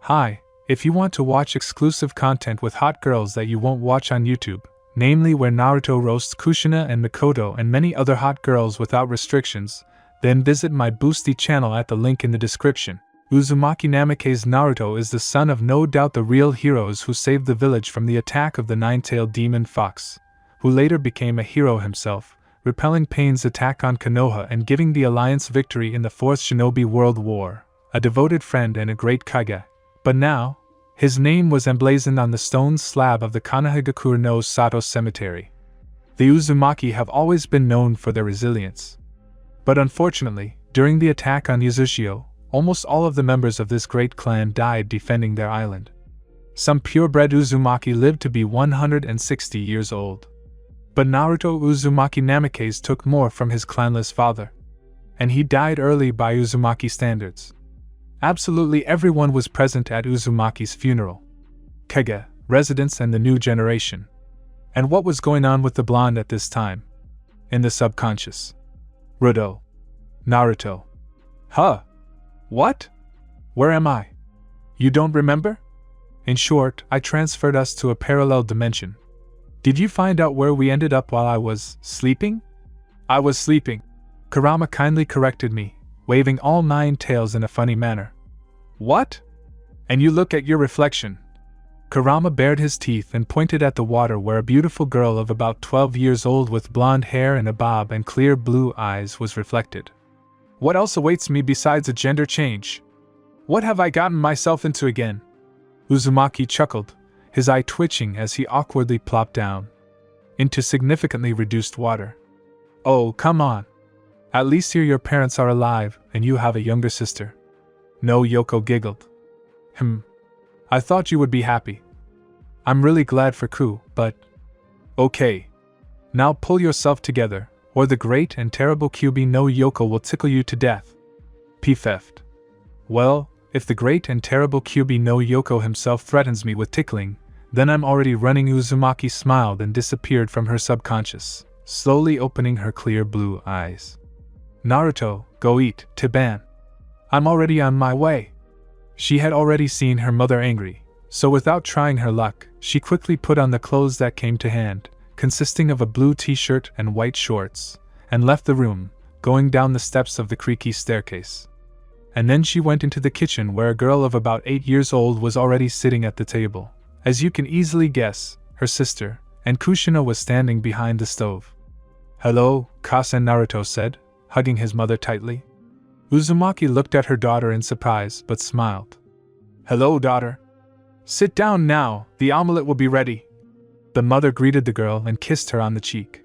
Hi, if you want to watch exclusive content with hot girls that you won't watch on YouTube, namely where Naruto roasts Kushina and Mikoto and many other hot girls without restrictions, then visit my Boosty channel at the link in the description. Uzumaki Namikaze's Naruto is the son of no doubt the real heroes who saved the village from the attack of the nine-tailed demon fox, who later became a hero himself, repelling Pain's attack on Konoha and giving the Alliance victory in the Fourth Shinobi World War, a devoted friend and a great kage. But now, his name was emblazoned on the stone slab of the Kanehigakure no Sato cemetery. The Uzumaki have always been known for their resilience. But unfortunately, during the attack on Yazushio, almost all of the members of this great clan died defending their island. Some purebred Uzumaki lived to be 160 years old. But Naruto Uzumaki Namikaze took more from his clanless father. And he died early by Uzumaki standards. Absolutely everyone was present at Uzumaki's funeral. Kage, residents and the new generation. And what was going on with the blonde at this time? In the subconscious. Naruto. Huh? What? Where am I? You don't remember? In short, I transferred us to a parallel dimension. Did you find out where we ended up while I was sleeping? I was sleeping. Kurama kindly corrected me, waving all 9 tails in a funny manner. What? And you look at your reflection. Kurama bared his teeth and pointed at the water where a beautiful girl of about 12 years old with blonde hair and a bob and clear blue eyes was reflected. What else awaits me besides a gender change? What have I gotten myself into again? Uzumaki chuckled, his eye twitching as he awkwardly plopped down into significantly reduced water. Oh, come on. At least here your parents are alive and you have a younger sister. No, Yoko giggled. I thought you would be happy. I'm really glad for Ku, but... Okay. Now pull yourself together, or the great and terrible Kyubi no Yoko will tickle you to death. P-theft. Well, if the great and terrible Kyubi no Yoko himself threatens me with tickling, then I'm already running. Uzumaki smiled and disappeared from her subconscious, slowly opening her clear blue eyes. Naruto, go eat, Tiban. I'm already on my way. She had already seen her mother angry, so without trying her luck, she quickly put on the clothes that came to hand, consisting of a blue t-shirt and white shorts, and left the room, going down the steps of the creaky staircase. And then she went into the kitchen where a girl of about 8 years old was already sitting at the table. As you can easily guess, her sister, and Kushina was standing behind the stove. Hello, Kasen, Naruto said, hugging his mother tightly. Uzumaki looked at her daughter in surprise but smiled. Hello, daughter. Sit down now, the omelette will be ready. The mother greeted the girl and kissed her on the cheek.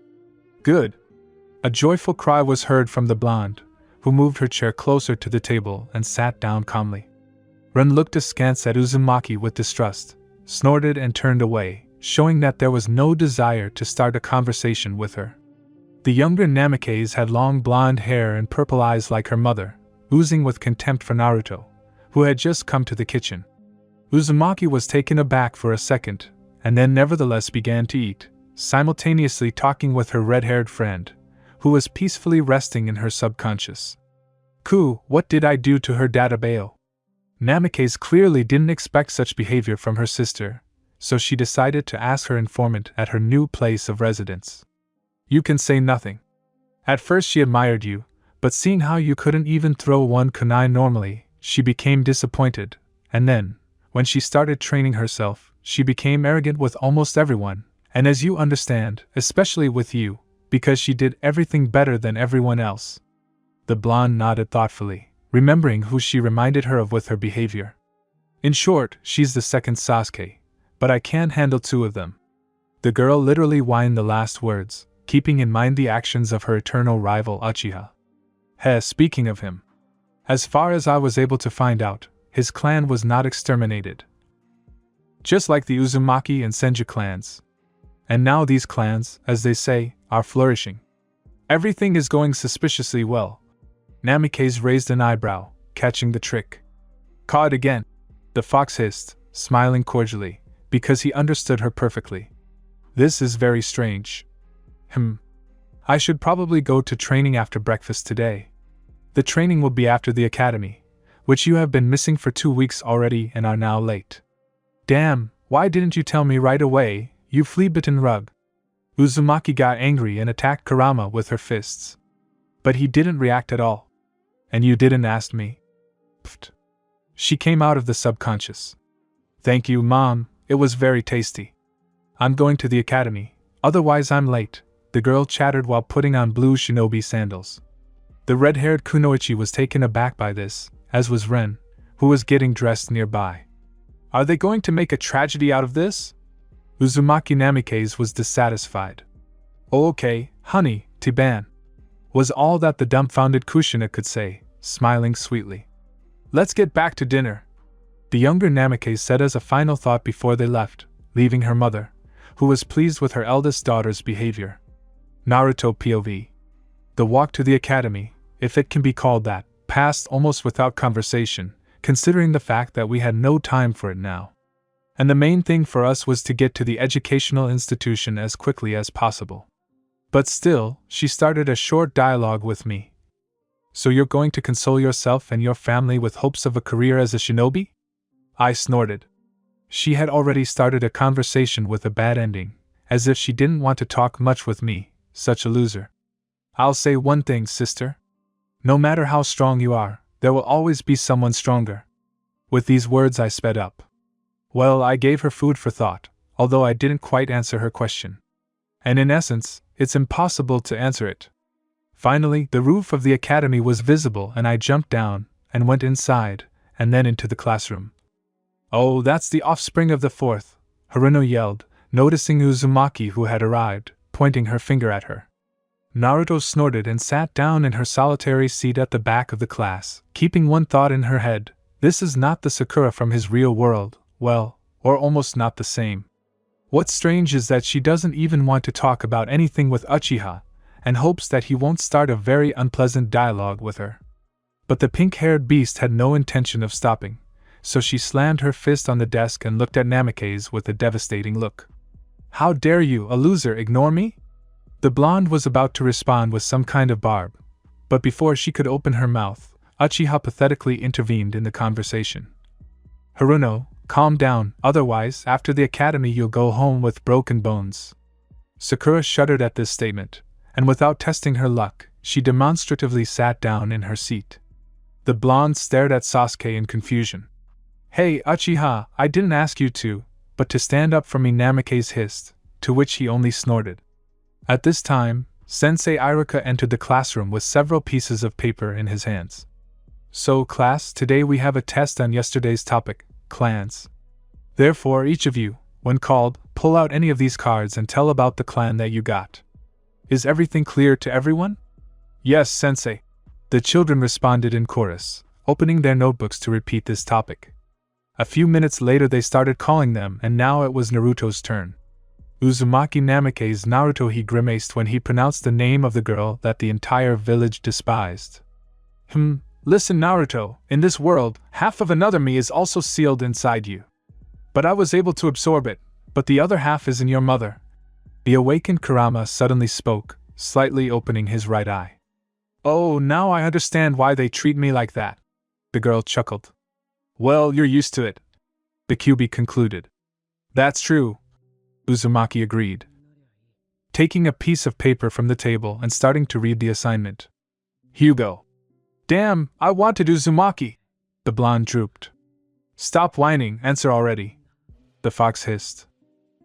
Good. A joyful cry was heard from the blonde, who moved her chair closer to the table and sat down calmly. Ren looked askance at Uzumaki with distrust, snorted and turned away, showing that there was no desire to start a conversation with her. The younger Namikaze had long blonde hair and purple eyes like her mother, oozing with contempt for Naruto, who had just come to the kitchen. Uzumaki was taken aback for a second, and then nevertheless began to eat, simultaneously talking with her red-haired friend, who was peacefully resting in her subconscious. Ku, what did I do to her Databao? Namikaze clearly didn't expect such behavior from her sister, so she decided to ask her informant at her new place of residence. You can say nothing. At first she admired you, but seeing how you couldn't even throw one kunai normally, she became disappointed, and then, when she started training herself, she became arrogant with almost everyone, and as you understand, especially with you, because she did everything better than everyone else. The blonde nodded thoughtfully, remembering who she reminded her of with her behavior. In short, she's the second Sasuke, but I can't handle 2 of them. The girl literally whined the last words, keeping in mind the actions of her eternal rival Uchiha. Speaking of him. As far as I was able to find out, his clan was not exterminated. Just like the Uzumaki and Senju clans. And now these clans, as they say, are flourishing. Everything is going suspiciously well. Namikaze raised an eyebrow, catching the trick. Caught again, the fox hissed, smiling cordially, because he understood her perfectly. This is very strange. I should probably go to training after breakfast today. The training will be after the academy, which you have been missing for 2 weeks already and are now late. Damn, why didn't you tell me right away, you flea-bitten rug? Uzumaki got angry and attacked Kurama with her fists. But he didn't react at all. And you didn't ask me? Pfft. She came out of the subconscious. Thank you, Mom, it was very tasty. I'm going to the academy, otherwise I'm late, the girl chattered while putting on blue shinobi sandals. The red-haired kunoichi was taken aback by this, as was Ren, who was getting dressed nearby. Are they going to make a tragedy out of this? Uzumaki Namikaze was dissatisfied. Oh, okay, honey, Tiban, was all that the dumbfounded Kushina could say, smiling sweetly. Let's get back to dinner, the younger Namikaze said as a final thought before they left, leaving her mother, who was pleased with her eldest daughter's behavior. Naruto POV. The walk to the academy, if it can be called that, passed almost without conversation, considering the fact that we had no time for it now. And the main thing for us was to get to the educational institution as quickly as possible. But still, she started a short dialogue with me. So you're going to console yourself and your family with hopes of a career as a shinobi? I snorted. She had already started a conversation with a bad ending, as if she didn't want to talk much with me, such a loser. I'll say one thing, sister. No matter how strong you are, there will always be someone stronger. With these words I sped up. Well, I gave her food for thought, although I didn't quite answer her question. And in essence, it's impossible to answer it. Finally, the roof of the academy was visible and I jumped down, and went inside, and then into the classroom. Oh, that's the offspring of the fourth, Haruno yelled, noticing Uzumaki who had arrived, pointing her finger at her. Naruto snorted and sat down in her solitary seat at the back of the class, keeping one thought in her head: this is not the Sakura from his real world, well, or almost not the same. What's strange is that she doesn't even want to talk about anything with Uchiha, and hopes that he won't start a very unpleasant dialogue with her. But the pink-haired beast had no intention of stopping, so she slammed her fist on the desk and looked at Namikaze with a devastating look. How dare you, a loser, ignore me? The blonde was about to respond with some kind of barb, but before she could open her mouth, Uchiha pathetically intervened in the conversation. Haruno, calm down, otherwise after the academy you'll go home with broken bones. Sakura shuddered at this statement, and without testing her luck, she demonstratively sat down in her seat. The blonde stared at Sasuke in confusion. Hey, Uchiha, I didn't ask you to, but to stand up for me, Namikaze hissed, to which he only snorted. At this time, Sensei Iruka entered the classroom with several pieces of paper in his hands. So, class, today we have a test on yesterday's topic, clans. Therefore, each of you, when called, pull out any of these cards and tell about the clan that you got. Is everything clear to everyone? Yes, Sensei. The children responded in chorus, opening their notebooks to repeat this topic. A few minutes later they started calling them, and now it was Naruto's turn. Uzumaki Namikaze Naruto, he grimaced when he pronounced the name of the girl that the entire village despised. Listen Naruto, in this world, half of another me is also sealed inside you. But I was able to absorb it, but the other half is in your mother. The awakened Kurama suddenly spoke, slightly opening his right eye. Oh, now I understand why they treat me like that. The girl chuckled. Well, you're used to it. The Kyuubi concluded. That's true, Uzumaki agreed, taking a piece of paper from the table and starting to read the assignment. Hugo. Damn, I wanted Uzumaki. The blonde drooped. Stop whining, answer already. The fox hissed.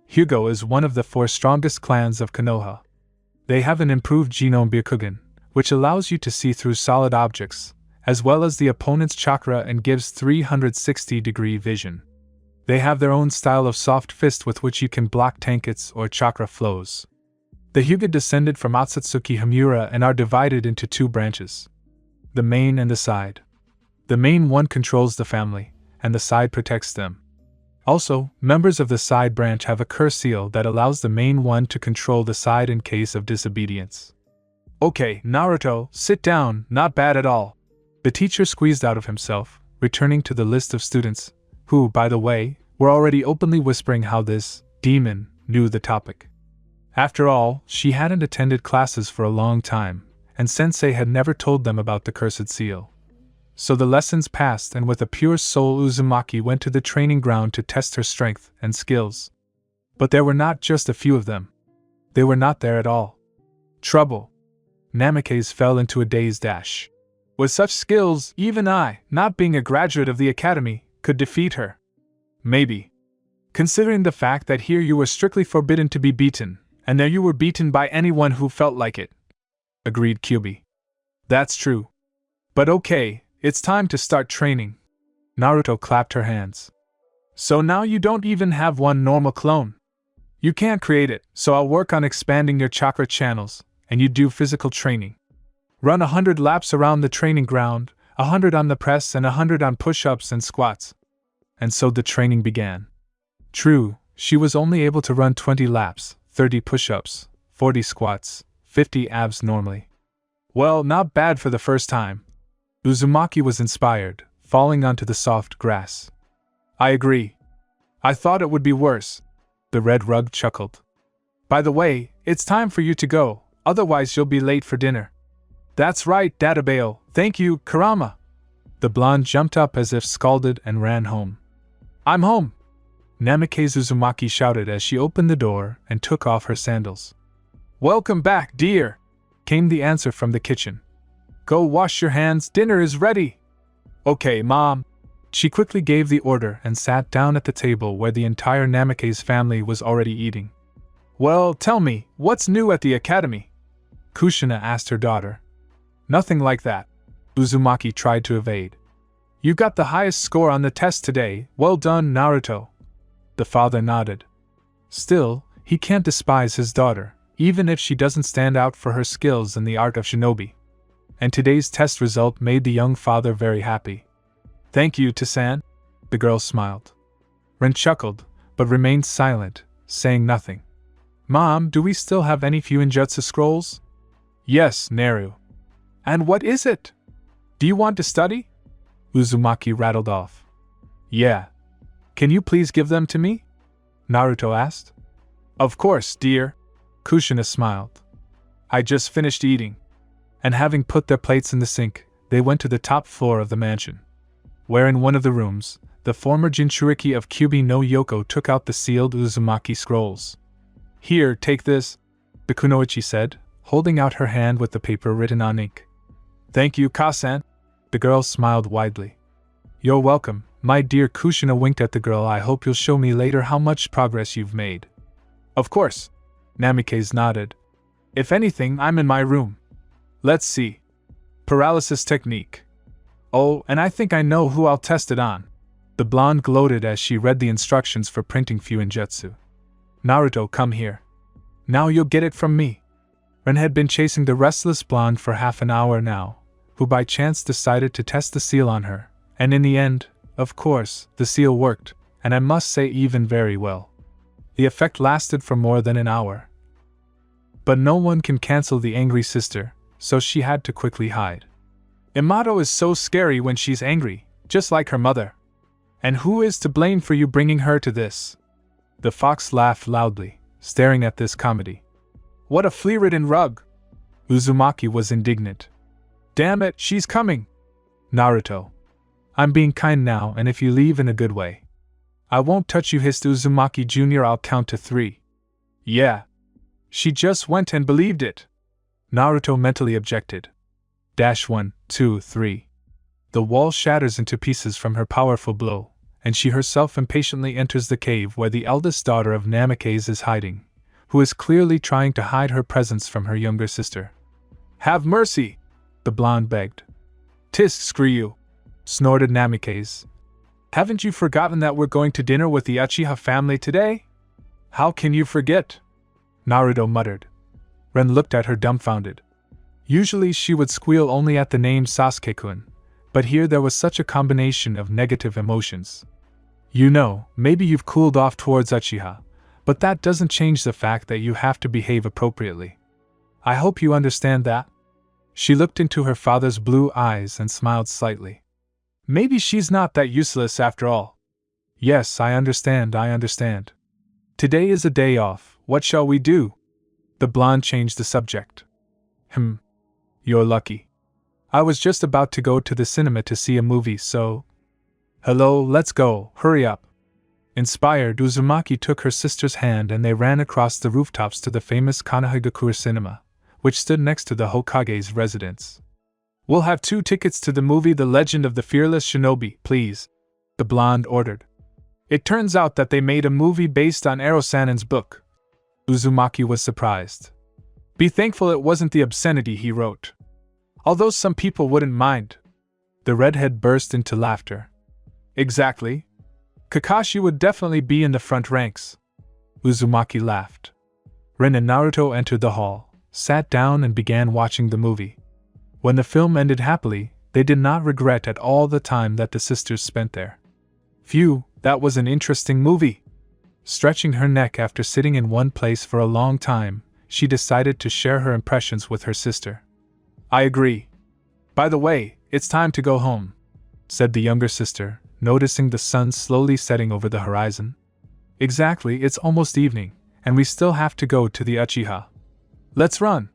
Hugo is one of the 4 strongest clans of Konoha. They have an improved genome Byakugan, which allows you to see through solid objects, as well as the opponent's chakra, and gives 360-degree vision. They have their own style of soft fist with which you can block tankets or chakra flows. The Hyuga descended from Otsutsuki Himura and are divided into 2 branches: the main and the side. The main one controls the family, and the side protects them. Also, members of the side branch have a curse seal that allows the main one to control the side in case of disobedience. Okay, Naruto, sit down, not bad at all. The teacher squeezed out of himself, returning to the list of students, who, by the way, were already openly whispering how this demon knew the topic. After all, she hadn't attended classes for a long time, and Sensei had never told them about the cursed seal. So the lessons passed, and with a pure soul Uzumaki went to the training ground to test her strength and skills. But there were not just a few of them. They were not there at all. Trouble. Namikaze fell into a dazed dash. With such skills, even I, not being a graduate of the academy, could defeat her. Maybe. Considering the fact that here you were strictly forbidden to be beaten, and there you were beaten by anyone who felt like it. Agreed Kyubi. That's true. But okay, it's time to start training. Naruto clapped her hands. So now you don't even have one normal clone. You can't create it, so I'll work on expanding your chakra channels, and you do physical training. Run 100 laps around the training ground, 100 on the press and 100 on push-ups and squats. And so the training began. True, she was only able to run 20 laps, 30 push-ups, 40 squats, 50 abs normally. Well, not bad for the first time. Uzumaki was inspired, falling onto the soft grass. I agree. I thought it would be worse. The red rug chuckled. By the way, it's time for you to go, otherwise you'll be late for dinner. That's right, Databeo, thank you, Kurama. The blonde jumped up as if scalded and ran home. I'm home! Namikaze Uzumaki shouted as she opened the door and took off her sandals. Welcome back, dear! Came the answer from the kitchen. Go wash your hands, dinner is ready! Okay, Mom. She quickly gave the order and sat down at the table where the entire Namikaze family was already eating. Well, tell me, what's new at the academy? Kushina asked her daughter. Nothing like that. Uzumaki tried to evade. You got the highest score on the test today, well done, Naruto. The father nodded. Still, he can't despise his daughter, even if she doesn't stand out for her skills in the art of shinobi. And today's test result made the young father very happy. Thank you, Tasan. The girl smiled. Ren chuckled, but remained silent, saying nothing. Mom, do we still have any Fuinjutsu scrolls? Yes, Naru. And what is it? Do you want to study? Uzumaki rattled off. Yeah. Can you please give them to me? Naruto asked. Of course, dear. Kushina smiled. I just finished eating. And having put their plates in the sink, they went to the top floor of the mansion, where in one of the rooms, the former Jinchuriki of Kyubi no Yoko took out the sealed Uzumaki scrolls. Here, take this, the Kunoichi said, holding out her hand with the paper written on ink. Thank you, Kasan. The girl smiled widely. You're welcome, my dear. Kushina winked at the girl. I hope you'll show me later how much progress you've made. Of course. Namikaze nodded. If anything, I'm in my room. Let's see. Paralysis technique. Oh, and I think I know who I'll test it on. The blonde gloated as she read the instructions for printing Fuinjutsu. Naruto, come here. Now you'll get it from me. Ren had been chasing the restless blonde for half an hour now, who by chance decided to test the seal on her, and in the end, of course, the seal worked, and I must say even very well. The effect lasted for more than an hour. But no one can cancel the angry sister, so she had to quickly hide. Imato is so scary when she's angry, just like her mother. And who is to blame for you bringing her to this? The fox laughed loudly, staring at this comedy. What a flea-ridden rug! Uzumaki was indignant. Damn it, she's coming! Naruto. I'm being kind now, and if you leave in a good way. I won't touch you, hissed Uzumaki Jr. I'll count to 3. Yeah. She just went and believed it. Naruto mentally objected. 1, 2, 3. The wall shatters into pieces from her powerful blow, and she herself impatiently enters the cave where the eldest daughter of Namikaze is hiding, who is clearly trying to hide her presence from her younger sister. Have mercy! The blonde begged. Tisk, screw you! Snorted Namikaze. Haven't you forgotten that we're going to dinner with the Uchiha family today? How can you forget? Naruto muttered. Ren looked at her dumbfounded. Usually she would squeal only at the name Sasuke-kun, but here there was such a combination of negative emotions. You know, maybe you've cooled off towards Uchiha, but that doesn't change the fact that you have to behave appropriately. I hope you understand that. She looked into her father's blue eyes and smiled slightly. Maybe she's not that useless after all. Yes, I understand. Today is a day off, what shall we do? The blonde changed the subject. You're lucky. I was just about to go to the cinema to see a movie, so. Hello, let's go, hurry up. Inspired, Uzumaki took her sister's hand and they ran across the rooftops to the famous Kanahigakure cinema, which stood next to the Hokage's residence. We'll have 2 tickets to the movie The Legend of the Fearless Shinobi, please, the blonde ordered. It turns out that they made a movie based on Ero-sanen's book. Uzumaki was surprised. Be thankful it wasn't the obscenity he wrote. Although some people wouldn't mind. The redhead burst into laughter. Exactly. Kakashi would definitely be in the front ranks. Uzumaki laughed. Rin and Naruto entered the hall, sat down and began watching the movie. When the film ended happily, they did not regret at all the time that the sisters spent there. Phew, that was an interesting movie. Stretching her neck after sitting in one place for a long time, she decided to share her impressions with her sister. I agree. By the way, it's time to go home, said the younger sister, noticing the sun slowly setting over the horizon. Exactly, it's almost evening, and we still have to go to the Uchiha. Let's run.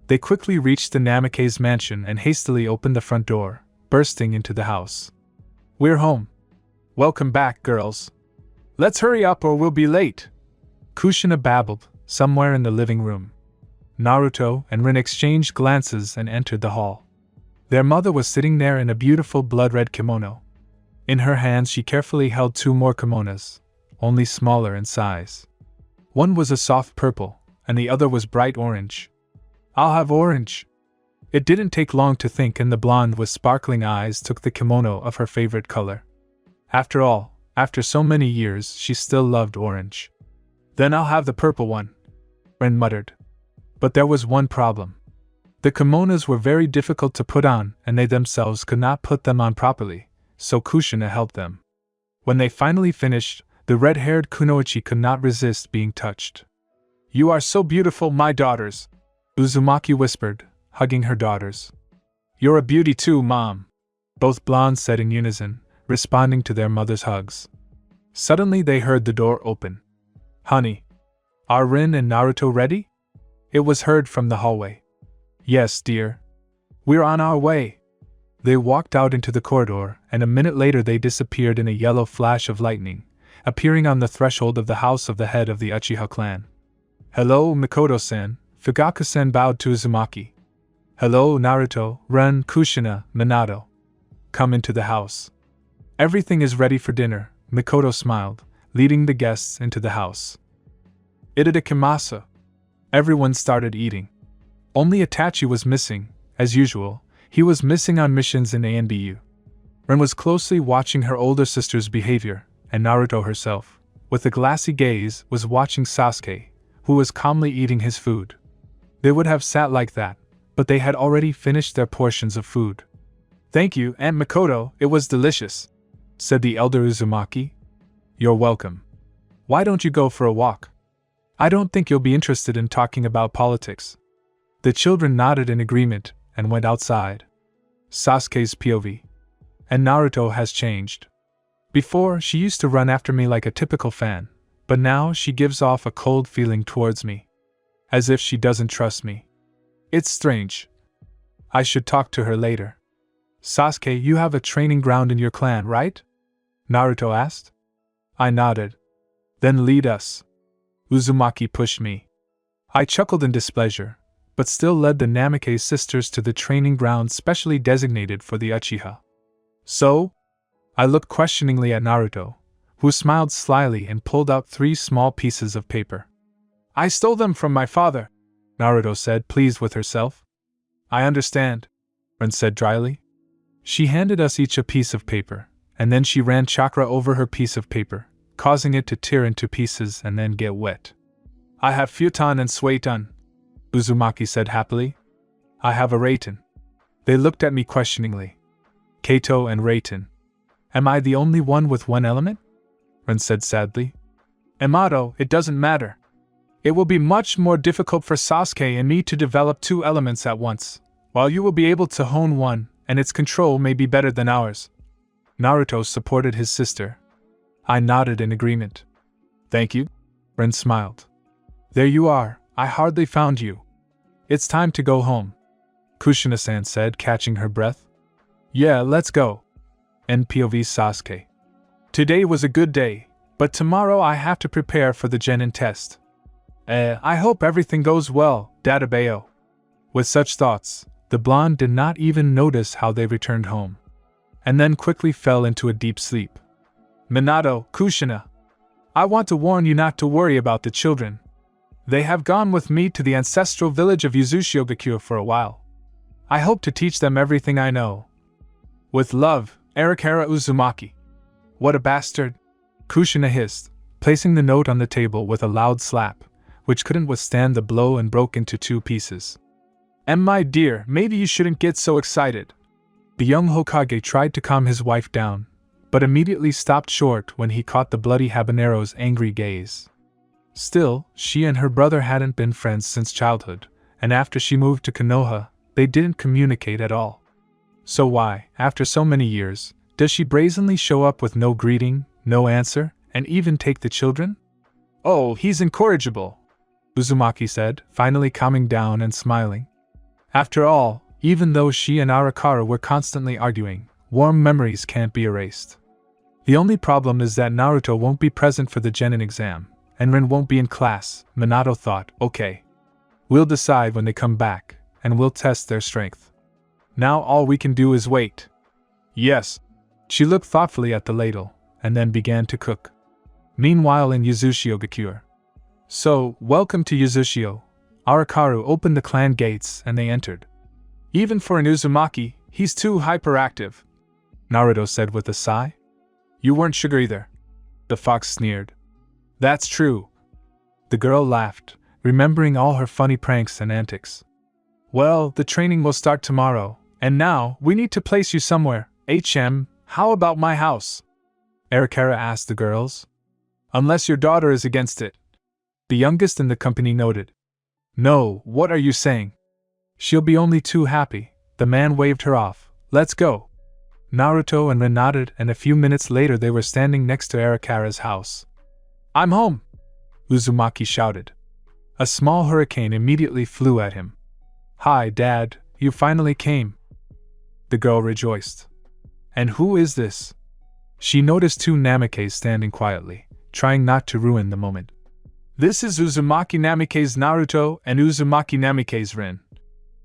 They quickly reached the Namake's mansion and hastily opened the front door, bursting into the house. We're home. Welcome back, girls. Let's hurry up or we'll be late, Kushina babbled, somewhere in the living room. Naruto and Rin exchanged glances and entered the hall. Their mother was sitting there in a beautiful blood-red kimono. In her hands she carefully held 2 more kimonos, only smaller in size. One was a soft purple, and the other was bright orange. I'll have orange. It didn't take long to think, and the blonde with sparkling eyes took the kimono of her favorite color. After all, after so many years, she still loved orange. Then I'll have the purple one, Rin muttered. But there was one problem. The kimonos were very difficult to put on, and they themselves could not put them on properly, so Kushina helped them. When they finally finished, the red-haired kunoichi could not resist being touched. You are so beautiful, my daughters, Uzumaki whispered, hugging her daughters. You're a beauty too, Mom, both blondes said in unison, responding to their mother's hugs. Suddenly they heard the door open. Honey, are Rin and Naruto ready? It was heard from the hallway. Yes, dear. We're on our way. They walked out into the corridor, and a minute later they disappeared in a yellow flash of lightning, appearing on the threshold of the house of the head of the Uchiha clan. Hello, Mikoto-san, Fugaku-san bowed to Uzumaki. Hello, Naruto, Rin, Kushina, Minato. Come into the house. Everything is ready for dinner, Mikoto smiled, leading the guests into the house. Itadakimasu. Everyone started eating. Only Itachi was missing, as usual. He was missing on missions in ANBU. Rin was closely watching her older sister's behavior, and Naruto herself, with a glassy gaze, was watching Sasuke, who was calmly eating his food. They would have sat like that, but they had already finished their portions of food. Thank you, Aunt Mikoto, it was delicious, said the elder Uzumaki. You're welcome. Why don't you go for a walk? I don't think you'll be interested in talking about politics. The children nodded in agreement and went outside. Sasuke's POV. And Naruto has changed. Before, she used to run after me like a typical fan, but now she gives off a cold feeling towards me. As if she doesn't trust me. It's strange. I should talk to her later. Sasuke, you have a training ground in your clan, right? Naruto asked. I nodded. Then lead us. Uzumaki pushed me. I chuckled in displeasure, but still led the Namikaze sisters to the training ground specially designated for the Uchiha. So? I looked questioningly at Naruto, who smiled slyly and pulled out 3 small pieces of paper. I stole them from my father, Naruto said, pleased with herself. I understand, Rin said dryly. She handed us each a piece of paper, and then she ran chakra over her piece of paper, causing it to tear into pieces and then get wet. I have Futon and Suiton, Uzumaki said happily. I have a Reiton. They looked at me questioningly. Kaito and Reiton. Am I the only one with one element? Rin said sadly. Amato, it doesn't matter. It will be much more difficult for Sasuke and me to develop 2 elements at once, while you will be able to hone one, and its control may be better than ours. Naruto supported his sister. I nodded in agreement. Thank you, Rin smiled. There you are, I hardly found you. It's time to go home. Kushina-san said, catching her breath. Yeah, let's go. NPOV Sasuke. Today was a good day, but tomorrow I have to prepare for the Genin test. I hope everything goes well, Dadabayo. With such thoughts, the blonde did not even notice how they returned home, and then quickly fell into a deep sleep. Minato, Kushina. I want to warn you not to worry about the children. They have gone with me to the ancestral village of Yuzushio-gakure for a while. I hope to teach them everything I know. With love, Arikara Uzumaki. What a bastard! Kushina hissed, placing the note on the table with a loud slap, which couldn't withstand the blow and broke into 2 pieces. And my dear, maybe you shouldn't get so excited. The young Hokage tried to calm his wife down, but immediately stopped short when he caught the bloody habanero's angry gaze. Still, she and her brother hadn't been friends since childhood, and after she moved to Konoha, they didn't communicate at all. So why, after so many years, does she brazenly show up with no greeting, no answer, and even take the children? Oh, he's incorrigible, Uzumaki said, finally calming down and smiling. After all, even though she and Arakawa were constantly arguing, warm memories can't be erased. The only problem is that Naruto won't be present for the Genin exam, and Rin won't be in class. Minato thought, okay. We'll decide when they come back, and we'll test their strength. Now all we can do is wait. Yes. She looked thoughtfully at the ladle, and then began to cook. Meanwhile in Yuzushio-gakure. So, welcome to Yuzushio. Arakawa opened the clan gates and they entered. Even for an Uzumaki, he's too hyperactive, Naruto said with a sigh. You weren't sugar either. The fox sneered. That's true. The girl laughed, remembering all her funny pranks and antics. Well, the training will start tomorrow, and now we need to place you somewhere. How about my house? Arikara asked the girls. Unless your daughter is against it. The youngest in the company noted. No, what are you saying? She'll be only too happy. The man waved her off. Let's go. Naruto and Rin nodded, and a few minutes later they were standing next to Arikara's house. I'm home! Uzumaki shouted. A small hurricane immediately flew at him. Hi, Dad, you finally came. The girl rejoiced. And who is this? She noticed 2 Namikes standing quietly, trying not to ruin the moment. This is Uzumaki Namike's Naruto and Uzumaki Namike's Rin.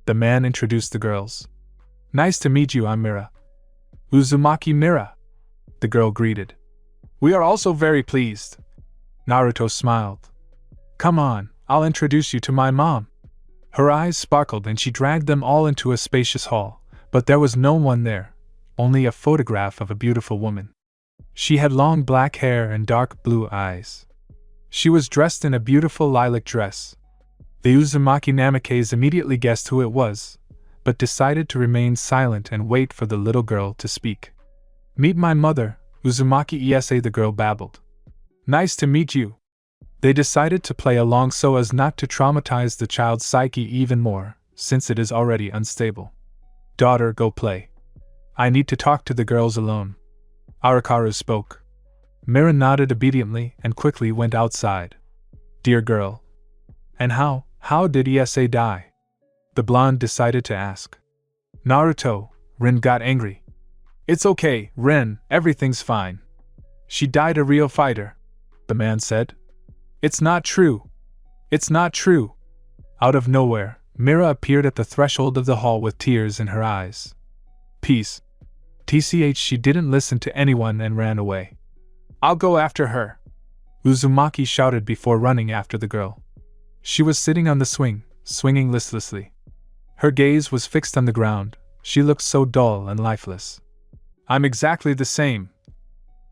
The man introduced the girls. Nice to meet you, I'm Mira. Uzumaki Mira. The girl greeted. We are also very pleased. Naruto smiled. Come on, I'll introduce you to my mom. Her eyes sparkled and she dragged them all into a spacious hall, but there was no one there, only a photograph of a beautiful woman. She had long black hair and dark blue eyes. She was dressed in a beautiful lilac dress. The Uzumaki Namikes immediately guessed who it was, but decided to remain silent and wait for the little girl to speak. Meet my mother, Uzumaki Esa, the girl babbled. Nice to meet you. They decided to play along so as not to traumatize the child's psyche even more, since it is already unstable. Daughter, go play. I need to talk to the girls alone. Arakawa spoke. Mira nodded obediently and quickly went outside. Dear girl. And how did Esa die? The blonde decided to ask. Naruto, Rin got angry. It's okay, Rin, everything's fine. She died a real fighter, the man said. It's not true. It's not true. Out of nowhere, Mira appeared at the threshold of the hall with tears in her eyes. Peace. TCH, she didn't listen to anyone and ran away. I'll go after her, Uzumaki shouted before running after the girl. She was sitting on the swing, swinging listlessly. Her gaze was fixed on the ground. She looked so dull and lifeless. I'm exactly the same.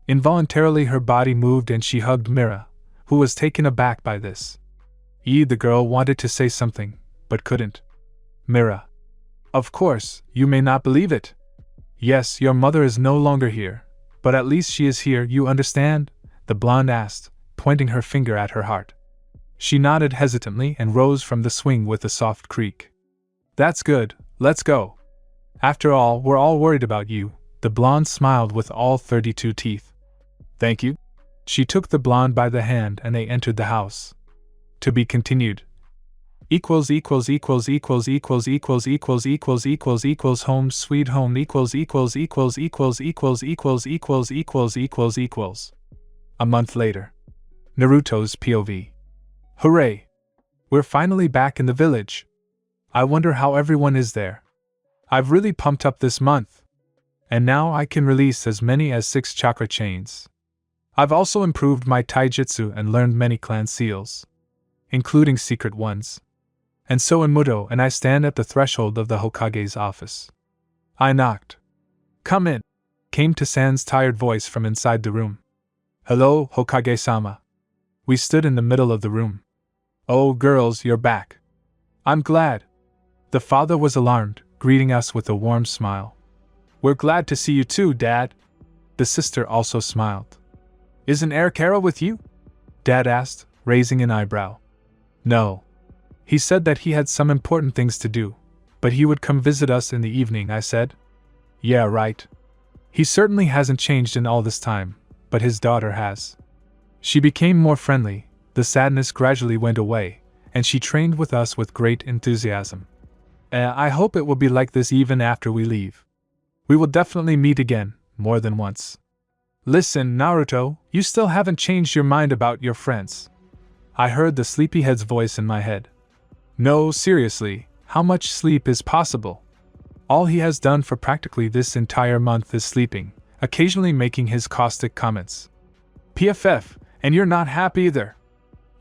Involuntarily her body moved and she hugged Mira, who was taken aback by this. The girl wanted to say something, but couldn't. Mira. Of course, you may not believe it. Yes, your mother is no longer here, but at least she is here, you understand? The blonde asked, pointing her finger at her heart. She nodded hesitantly and rose from the swing with a soft creak. That's good, let's go. After all, we're all worried about you. The blonde smiled with all 32 teeth. Thank you. She took the blonde by the hand and they entered the house. To be continued. equals equals equals equals equals equals equals equals equals equals home sweet home equals equals equals equals equals equals equals equals equals equals. A month later. Naruto's POV. Hooray! We're finally back in the village. I wonder how everyone is there. I've really pumped up this month. And now I can release as many as 6 chakra chains. I've also improved my taijutsu and learned many clan seals, including secret ones. And so Muto and I stand at the threshold of the Hokage's office. I knocked. Come in, came Tasan's tired voice from inside the room. Hello, Hokage-sama. We stood in the middle of the room. Oh, girls, you're back. I'm glad. The father was alarmed, greeting us with a warm smile. We're glad to see you too, Dad. The sister also smiled. Isn't Kara with you? Dad asked, raising an eyebrow. No. He said that he had some important things to do, but he would come visit us in the evening, I said. Yeah, right. He certainly hasn't changed in all this time, but his daughter has. She became more friendly, the sadness gradually went away, and she trained with us with great enthusiasm. I hope it will be like this even after we leave. We will definitely meet again, more than once. Listen, Naruto, you still haven't changed your mind about your friends. I heard the sleepyhead's voice in my head. No, seriously, how much sleep is possible? All he has done for practically this entire month is sleeping, occasionally making his caustic comments. PFF, and you're not happy either.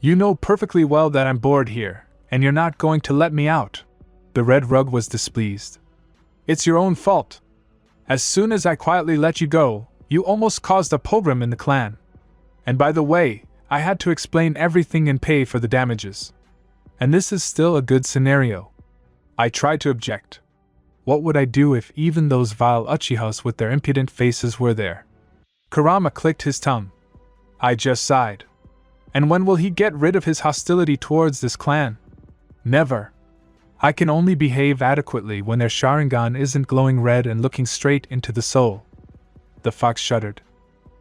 You know perfectly well that I'm bored here, and you're not going to let me out. The red rug was displeased. It's your own fault. As soon as I quietly let you go, you almost caused a pogrom in the clan. And by the way, I had to explain everything and pay for the damages. And this is still a good scenario. I tried to object. What would I do if even those vile Uchihas with their impudent faces were there? Kurama clicked his tongue. I just sighed. And when will he get rid of his hostility towards this clan? Never. I can only behave adequately when their Sharingan isn't glowing red and looking straight into the soul. The fox shuddered.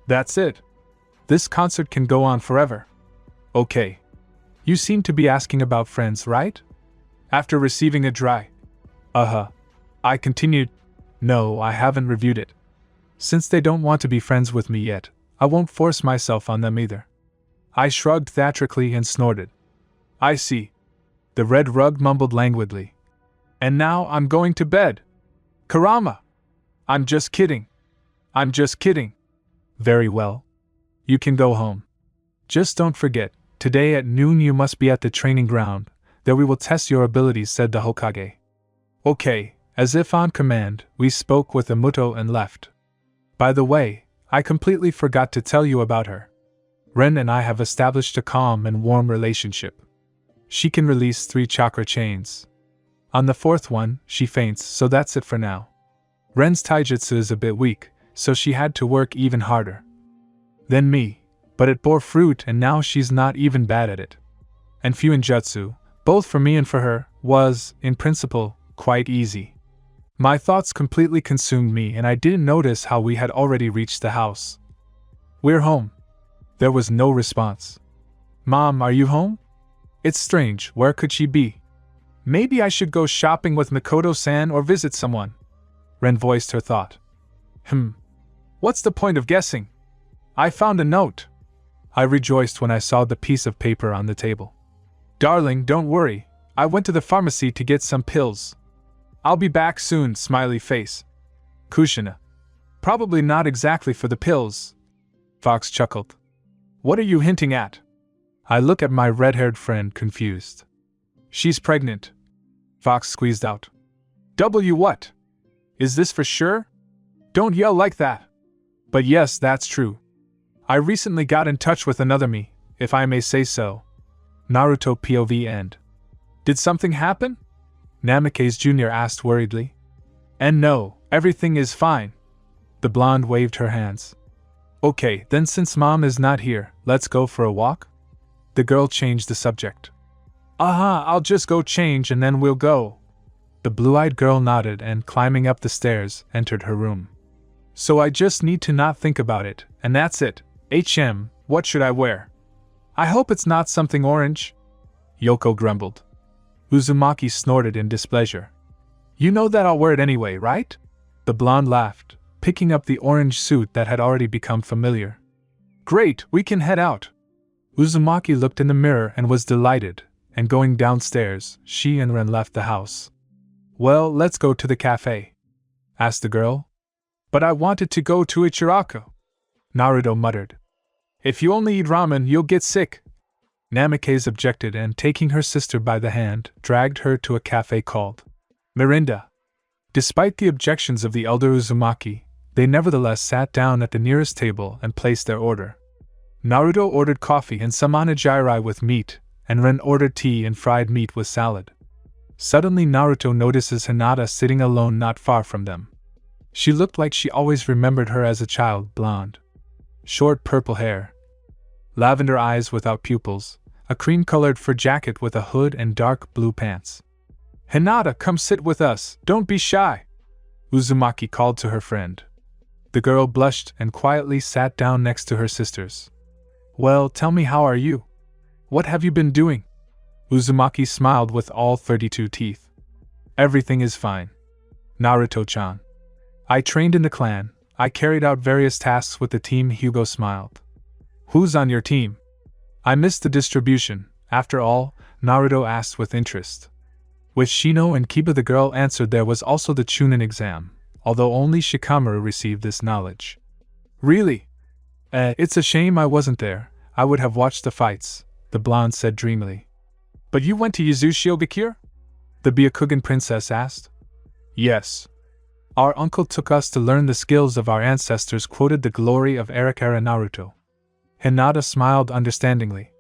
That's it. This concert can go on forever. Okay. You seem to be asking about friends, right? After receiving a dry. I continued. No, I haven't reviewed it. Since they don't want to be friends with me yet, I won't force myself on them either. I shrugged theatrically and snorted. I see. The red rug mumbled languidly. And now I'm going to bed. Kurama! I'm just kidding. I'm just kidding. Very well. You can go home. Just don't forget, today at noon you must be at the training ground. There we will test your abilities, said the Hokage. Okay, as if on command, we spoke with Muto and left. By the way, I completely forgot to tell you about her. Ren and I have established a calm and warm relationship. She can release 3 chakra chains. On the 4th one, she faints, so that's it for now. Ren's taijutsu is a bit weak, so she had to work even harder than me, but it bore fruit and now she's not even bad at it. And Fuinjutsu, both for me and for her, was, in principle, quite easy. My thoughts completely consumed me and I didn't notice how we had already reached the house. We're home. There was no response. Mom, are you home? It's strange, where could she be? Maybe I should go shopping with Mikoto-san or visit someone. Ren voiced her thought. What's the point of guessing? I found a note. I rejoiced when I saw the piece of paper on the table. Darling, don't worry. I went to the pharmacy to get some pills. I'll be back soon, smiley face. Kushina. Probably not exactly for the pills. Fox chuckled. What are you hinting at? I look at my red-haired friend, confused. She's pregnant. Fox squeezed out. What? Is this for sure? Don't yell like that. But yes, that's true. I recently got in touch with another me, if I may say so. Naruto POV end. Did something happen? Namikaze Jr. asked worriedly. And no, everything is fine. The blonde waved her hands. Okay, then since Mom is not here, let's go for a walk? The girl changed the subject. I'll just go change and then we'll go. The blue-eyed girl nodded and, climbing up the stairs, entered her room. So I just need to not think about it, and that's it. What should I wear? I hope it's not something orange. Yoko grumbled. Uzumaki snorted in displeasure. You know that I'll wear it anyway, right? The blonde laughed, picking up the orange suit that had already become familiar. Great, we can head out. Uzumaki looked in the mirror and was delighted, and going downstairs, she and Ren left the house. Well, let's go to the cafe, asked the girl. But I wanted to go to Ichiraku, Naruto muttered. If you only eat ramen, you'll get sick. Namikaze objected and, taking her sister by the hand, dragged her to a cafe called Mirinda. Despite the objections of the elder Uzumaki, they nevertheless sat down at the nearest table and placed their order. Naruto ordered coffee and some onigiri with meat, and Ren ordered tea and fried meat with salad. Suddenly Naruto notices Hinata sitting alone not far from them. She looked like she always remembered her as a child, blonde. Short purple hair. Lavender eyes without pupils, a cream-colored fur jacket with a hood and dark blue pants. Hinata, come sit with us, don't be shy, Uzumaki called to her friend. The girl blushed and quietly sat down next to her sisters. Well, tell me, how are you? What have you been doing? Uzumaki smiled with all 32 teeth. Everything is fine, Naruto-chan. I trained in the clan, I carried out various tasks with the team. Hugo smiled. Who's on your team? I missed the distribution, after all, Naruto asked with interest. With Shino and Kiba, the girl answered. There was also the Chunin exam, although only Shikamaru received this knowledge. Really? It's a shame I wasn't there, I would have watched the fights, the blonde said dreamily. But you went to Yuzushiogakure? The Byakugan princess asked. Yes. Our uncle took us to learn the skills of our ancestors, quoted the glory of Arikara Naruto. Hinata smiled understandingly.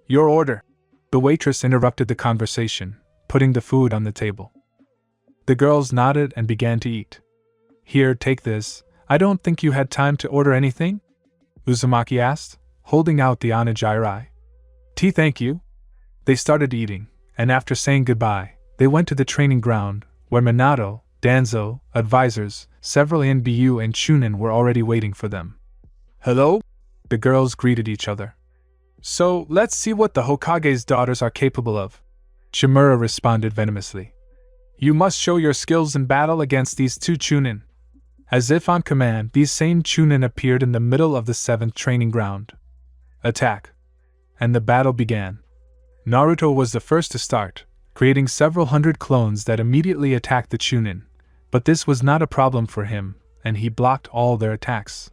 Your order. The waitress interrupted the conversation, putting the food on the table. The girls nodded and began to eat. Here, take this. I don't think you had time to order anything? Uzumaki asked, holding out the onigiri. Tea, thank you. They started eating, and after saying goodbye, they went to the training ground, where Minato, Danzo, advisors, several NBU and Chunin were already waiting for them. Hello? The girls greeted each other. So, let's see what the Hokage's daughters are capable of, Chimura responded venomously. You must show your skills in battle against these two Chunin. As if on command, these same Chunin appeared in the middle of the 7th training ground. Attack! And the battle began. Naruto was the first to start, creating several hundred clones that immediately attacked the Chunin, but this was not a problem for him, and he blocked all their attacks.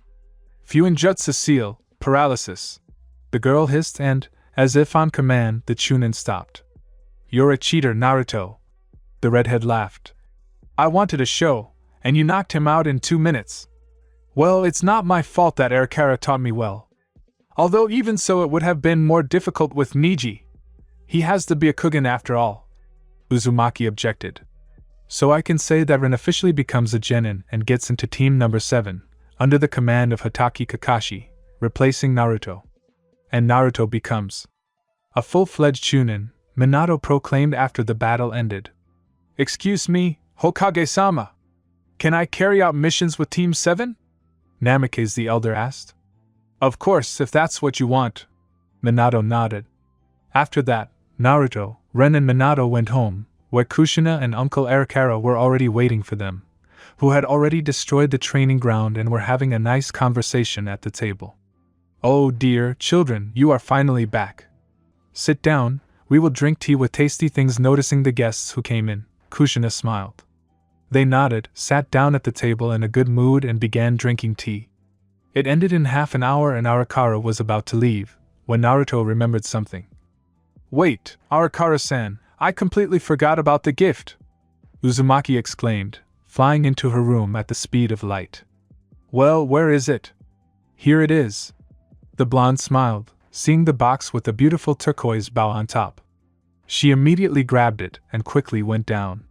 Fuinjutsu seal, paralysis. The girl hissed and, as if on command, the Chunin stopped. You're a cheater, Naruto. The redhead laughed. I wanted a show, and you knocked him out in 2 minutes. Well, it's not my fault that Arikara taught me well. Although even so it would have been more difficult with Niji. He has the Byakugan after all, Uzumaki objected. So I can say that Ren officially becomes a genin and gets into team number 7, under the command of Hatake Kakashi, replacing Naruto. And Naruto becomes a full-fledged Chunin, Minato proclaimed after the battle ended. Excuse me, Hokage-sama. Can I carry out missions with Team 7? Namikaze the elder asked. Of course, if that's what you want. Minato nodded. After that, Naruto, Ren and Minato went home, where Kushina and Uncle Arikara were already waiting for them, who had already destroyed the training ground and were having a nice conversation at the table. Oh dear, children, you are finally back. Sit down, we will drink tea with tasty things. Noticing the guests who came in, Kushina smiled. They nodded, sat down at the table in a good mood and began drinking tea. It ended in half an hour and Arikara was about to leave, when Naruto remembered something. Wait, Arikara-san, I completely forgot about the gift! Uzumaki exclaimed, flying into her room at the speed of light. Well, where is it? Here it is. The blonde smiled, seeing the box with the beautiful turquoise bow on top. She immediately grabbed it and quickly went down.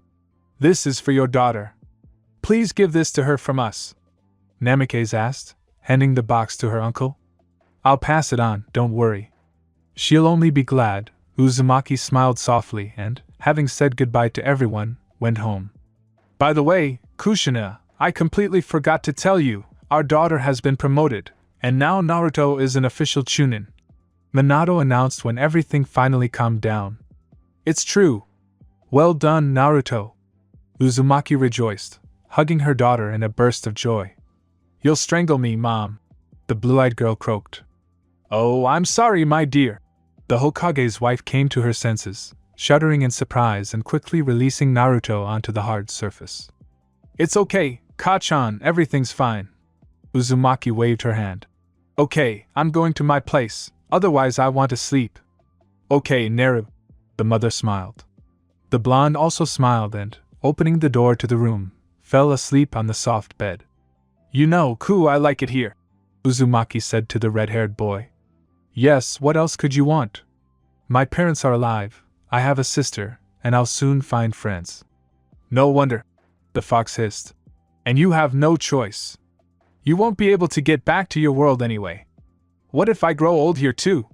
This is for your daughter. Please give this to her from us, Namikaze asked, handing the box to her uncle. I'll pass it on, don't worry. She'll only be glad. Uzumaki smiled softly and, having said goodbye to everyone, went home. By the way, Kushina, I completely forgot to tell you, our daughter has been promoted, and now Naruto is an official Chunin, Minato announced when everything finally calmed down. It's true. Well done, Naruto. Uzumaki rejoiced, hugging her daughter in a burst of joy. You'll strangle me, Mom, the blue-eyed girl croaked. Oh, I'm sorry, my dear. The Hokage's wife came to her senses, shuddering in surprise and quickly releasing Naruto onto the hard surface. It's okay, Ka-chan, everything's fine. Uzumaki waved her hand. Okay, I'm going to my place, otherwise I want to sleep. Okay, Neru. The mother smiled. The blonde also smiled and, opening the door to the room, fell asleep on the soft bed. You know, Ku, I like it here, Uzumaki said to the red-haired boy. Yes, what else could you want? My parents are alive, I have a sister, and I'll soon find friends. No wonder, the fox hissed. And you have no choice. You won't be able to get back to your world anyway. What if I grow old here too?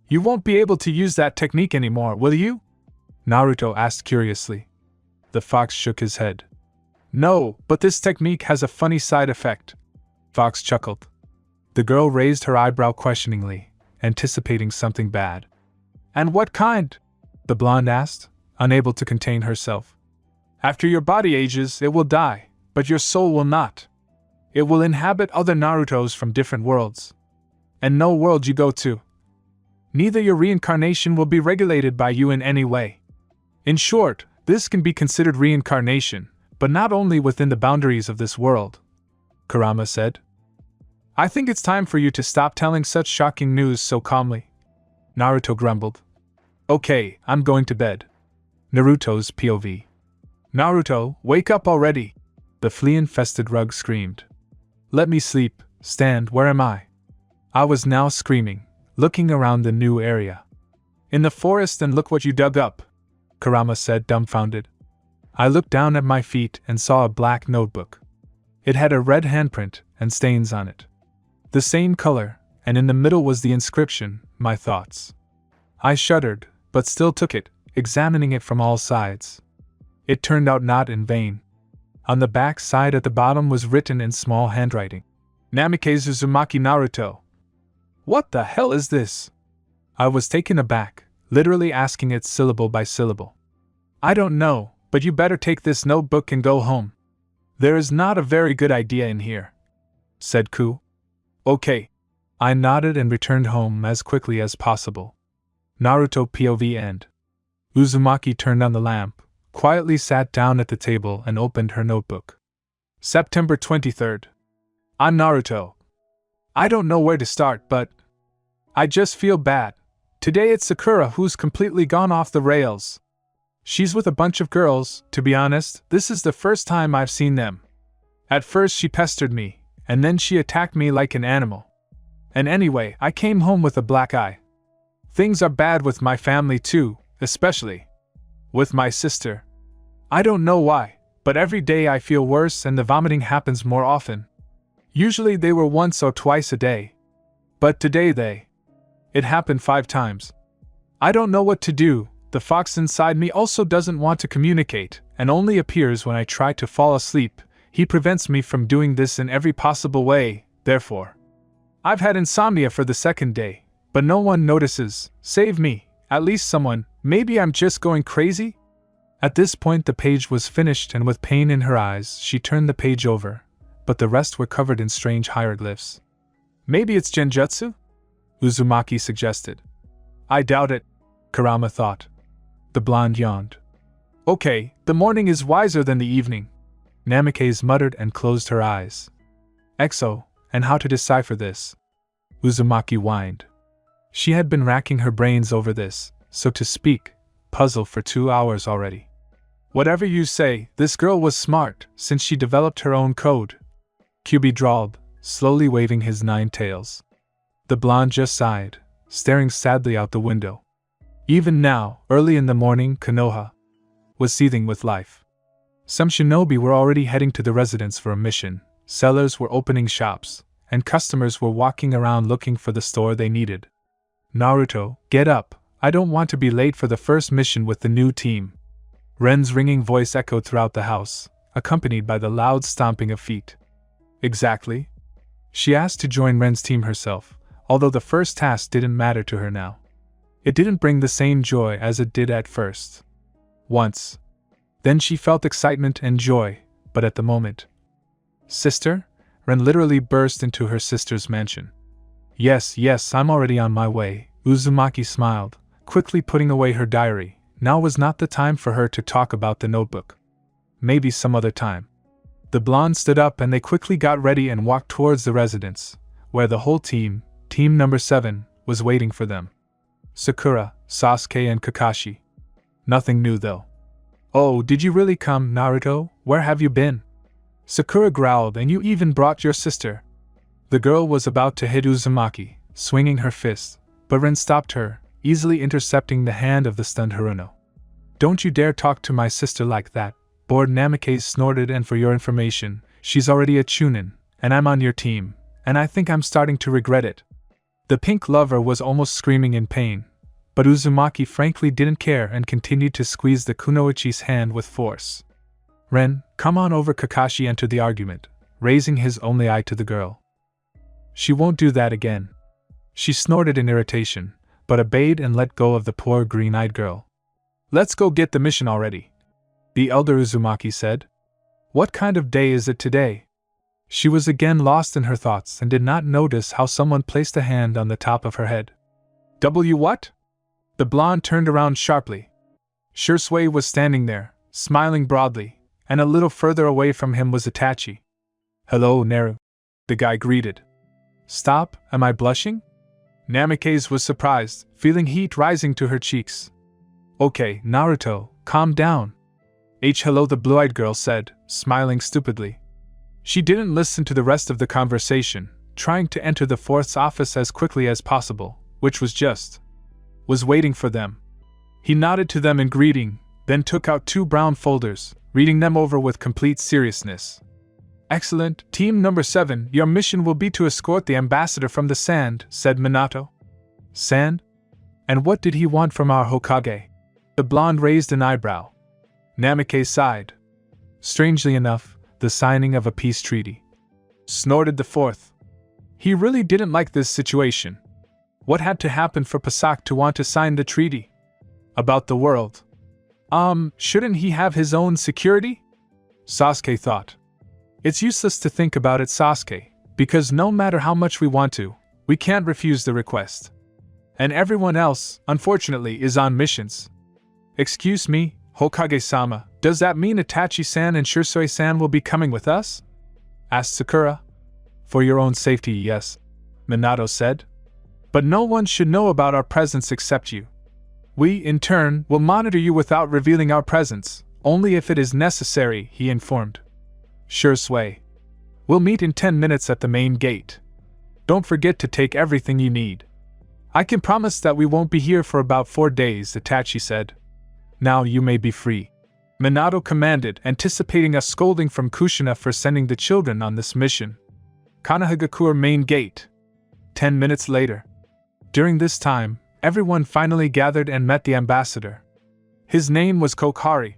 You won't be able to use that technique anymore, will you? Naruto asked curiously. The fox shook his head. No, but this technique has a funny side effect. Fox chuckled. The girl raised her eyebrow questioningly, anticipating something bad. And what kind? The blonde asked, unable to contain herself. After your body ages, it will die, but your soul will not. It will inhabit other Narutos from different worlds. And no world you go to, neither your reincarnation will be regulated by you in any way. In short, this can be considered reincarnation, but not only within the boundaries of this world, Kurama said. I think it's time for you to stop telling such shocking news so calmly, Naruto grumbled. Okay, I'm going to bed. Naruto's POV. Naruto, wake up already! The flea-infested rug screamed. Let me sleep, stand, where am I? I was now screaming, looking around the new area. In the forest, and look what you dug up, Kurama said, dumbfounded. I looked down at my feet and saw a black notebook. It had a red handprint and stains on it. The same color, and in the middle was the inscription, My Thoughts. I shuddered, but still took it, examining it from all sides. It turned out not in vain. On the back side at the bottom was written in small handwriting, Namike Uzumaki Naruto. What the hell is this? I was taken aback, literally asking it syllable by syllable. I don't know, but you better take this notebook and go home. There is not a very good idea in here, said Ku. Okay. I nodded and returned home as quickly as possible. Naruto POV end. Uzumaki turned on the lamp, quietly sat down at the table and opened her notebook. September 23rd. I'm Naruto. I don't know where to start, but I just feel bad. Today it's Sakura who's completely gone off the rails. She's with a bunch of girls, to be honest, this is the first time I've seen them. At first she pestered me, and then she attacked me like an animal. And anyway, I came home with a black eye. Things are bad with my family too, especially with my sister. I don't know why, but every day I feel worse and the vomiting happens more often. Usually they were once or twice a day. But today it happened 5 times. I don't know what to do. The fox inside me also doesn't want to communicate, and only appears when I try to fall asleep. He prevents me from doing this in every possible way, therefore. I've had insomnia for the 2nd day, but no one notices. Save me, at least someone, maybe I'm just going crazy? At this point the page was finished, and with pain in her eyes she turned the page over, but the rest were covered in strange hieroglyphs. Maybe it's genjutsu? Uzumaki suggested. I doubt it, Kurama thought. The blonde yawned. Okay, the morning is wiser than the evening, Namikaze muttered and closed her eyes. Exo, and how to decipher this? Uzumaki whined. She had been racking her brains over this, so to speak, puzzle for 2 hours already. Whatever you say, this girl was smart, since she developed her own code, Kyubi drawled, slowly waving his 9 tails. The blonde just sighed, staring sadly out the window. Even now, early in the morning, Konoha was seething with life. Some shinobi were already heading to the residence for a mission, sellers were opening shops, and customers were walking around looking for the store they needed. Naruto, get up, I don't want to be late for the first mission with the new team. Ren's ringing voice echoed throughout the house, accompanied by the loud stomping of feet. Exactly? She asked to join Ren's team herself, although the first task didn't matter to her now. It didn't bring the same joy as it did at first. Once. Then she felt excitement and joy, but at the moment. Sister? Ren literally burst into her sister's mansion. Yes, I'm already on my way, Uzumaki smiled, quickly putting away her diary. Now was not the time for her to talk about the notebook. Maybe some other time. The blonde stood up and they quickly got ready and walked towards the residence, where the whole team number 7, was waiting for them. Sakura, Sasuke and Kakashi. Nothing new though. Oh, did you really come, Naruto? Where have you been? Sakura growled, and you even brought your sister. The girl was about to hit Uzumaki, swinging her fist, but Ren stopped her, easily intercepting the hand of the stunned Haruno. Don't you dare talk to my sister like that, bored Namikaze snorted, and for your information, she's already a Chunin, and I'm on your team, and I think I'm starting to regret it. The pink lover was almost screaming in pain, but Uzumaki frankly didn't care and continued to squeeze the kunoichi's hand with force. Ren, come on over. Kakashi entered the argument, raising his only eye to the girl. She won't do that again. She snorted in irritation, but obeyed and let go of the poor green-eyed girl. Let's go get the mission already, the elder Uzumaki said. What kind of day is it today? She was again lost in her thoughts and did not notice how someone placed a hand on the top of her head. What? The blonde turned around sharply. Shursui was standing there, smiling broadly, and a little further away from him was Itachi. Hello, Naru, the guy greeted. Stop, am I blushing? Namikaze was surprised, feeling heat rising to her cheeks. Okay, Naruto, calm down. Hello, the blue-eyed girl said, smiling stupidly. She didn't listen to the rest of the conversation, trying to enter the fourth's office as quickly as possible, which was waiting for them. He nodded to them in greeting, then took out 2 brown folders, reading them over with complete seriousness. Excellent, team number 7, your mission will be to escort the ambassador from the sand, said Minato. Sand? And what did he want from our Hokage? The blonde raised an eyebrow. Namikaze sighed. Strangely enough, the signing of a peace treaty. Snorted the fourth. He really didn't like this situation. What had to happen for Pasak to want to sign the treaty? About the world. Shouldn't he have his own security? Sasuke thought. It's useless to think about it, Sasuke, because no matter how much we want to, we can't refuse the request. And everyone else, unfortunately, is on missions. Excuse me, Hokage-sama, does that mean Itachi-san and Shursui-san will be coming with us? Asked Sakura. For your own safety, yes, Minato said. But no one should know about our presence except you. We, in turn, will monitor you without revealing our presence, only if it is necessary, he informed. Shursui. We'll meet in 10 minutes at the main gate. Don't forget to take everything you need. I can promise that we won't be here for about 4 days, Itachi said. Now you may be free, Minato commanded, anticipating a scolding from Kushina for sending the children on this mission. Konohagakure main gate. 10 minutes later. During this time, everyone finally gathered and met the ambassador. His name was Kokari.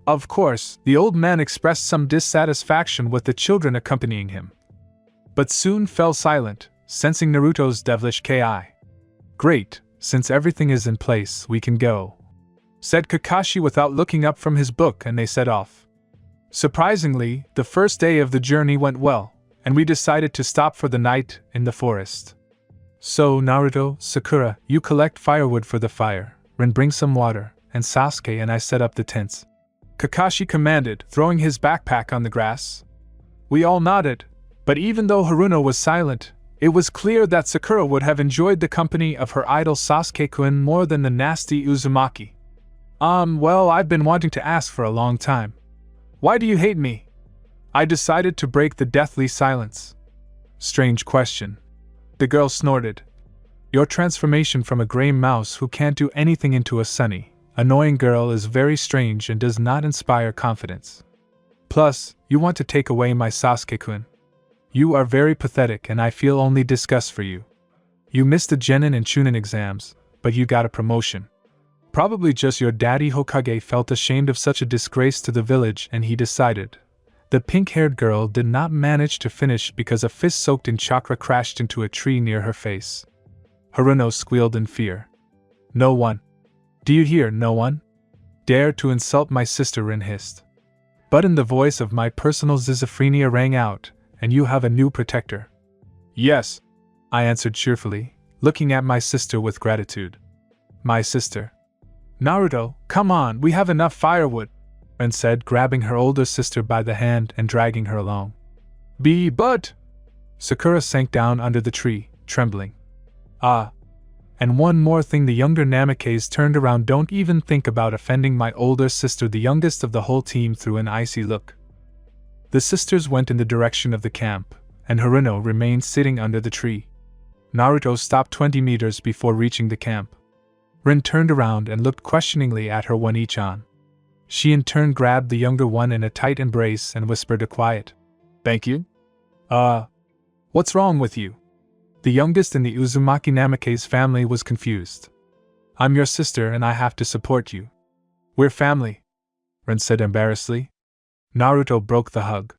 Of course, the old man expressed some dissatisfaction with the children accompanying him, but soon fell silent, sensing Naruto's devilish ki. Great, since everything is in place, we can go, said Kakashi without looking up from his book, and they set off. Surprisingly, the first day of the journey went well, and we decided to stop for the night in the forest. So, Naruto, Sakura, you collect firewood for the fire, Ren bring some water, and Sasuke and I set up the tents, Kakashi commanded, throwing his backpack on the grass. We all nodded, but even though Haruno was silent, it was clear that Sakura would have enjoyed the company of her idol Sasuke-kun more than the nasty Uzumaki. Well, I've been wanting to ask for a long time. Why do you hate me? I decided to break the deathly silence. Strange question. The girl snorted. Your transformation from a gray mouse who can't do anything into a sunny, annoying girl is very strange and does not inspire confidence. Plus, you want to take away my Sasuke-kun. You are very pathetic and I feel only disgust for you. You missed the Genin and Chunin exams, but you got a promotion. Probably just your daddy Hokage felt ashamed of such a disgrace to the village and he decided. The pink-haired girl did not manage to finish because a fist soaked in chakra crashed into a tree near her face. Haruno squealed in fear. No one. Do you hear, no one? Dare to insult my sister, Rin hissed. But in the voice of my personal schizophrenia rang out, and you have a new protector. Yes, I answered cheerfully, looking at my sister with gratitude. My sister. Naruto, come on, we have enough firewood, Rin said, grabbing her older sister by the hand and dragging her along. But... Sakura sank down under the tree, trembling. Ah. And one more thing, the younger Namikaze turned around. Don't even think about offending my older sister, the youngest of the whole team, threw an icy look. The sisters went in the direction of the camp, and Haruno remained sitting under the tree. Naruto stopped 20 meters before reaching the camp. Rin turned around and looked questioningly at her One-ichan. She in turn grabbed the younger one in a tight embrace and whispered a quiet, "Thank you?" What's wrong with you?" The youngest in the Uzumaki Namikaze family was confused. "I'm your sister and I have to support you. We're family," Rin said embarrassedly. Naruto broke the hug.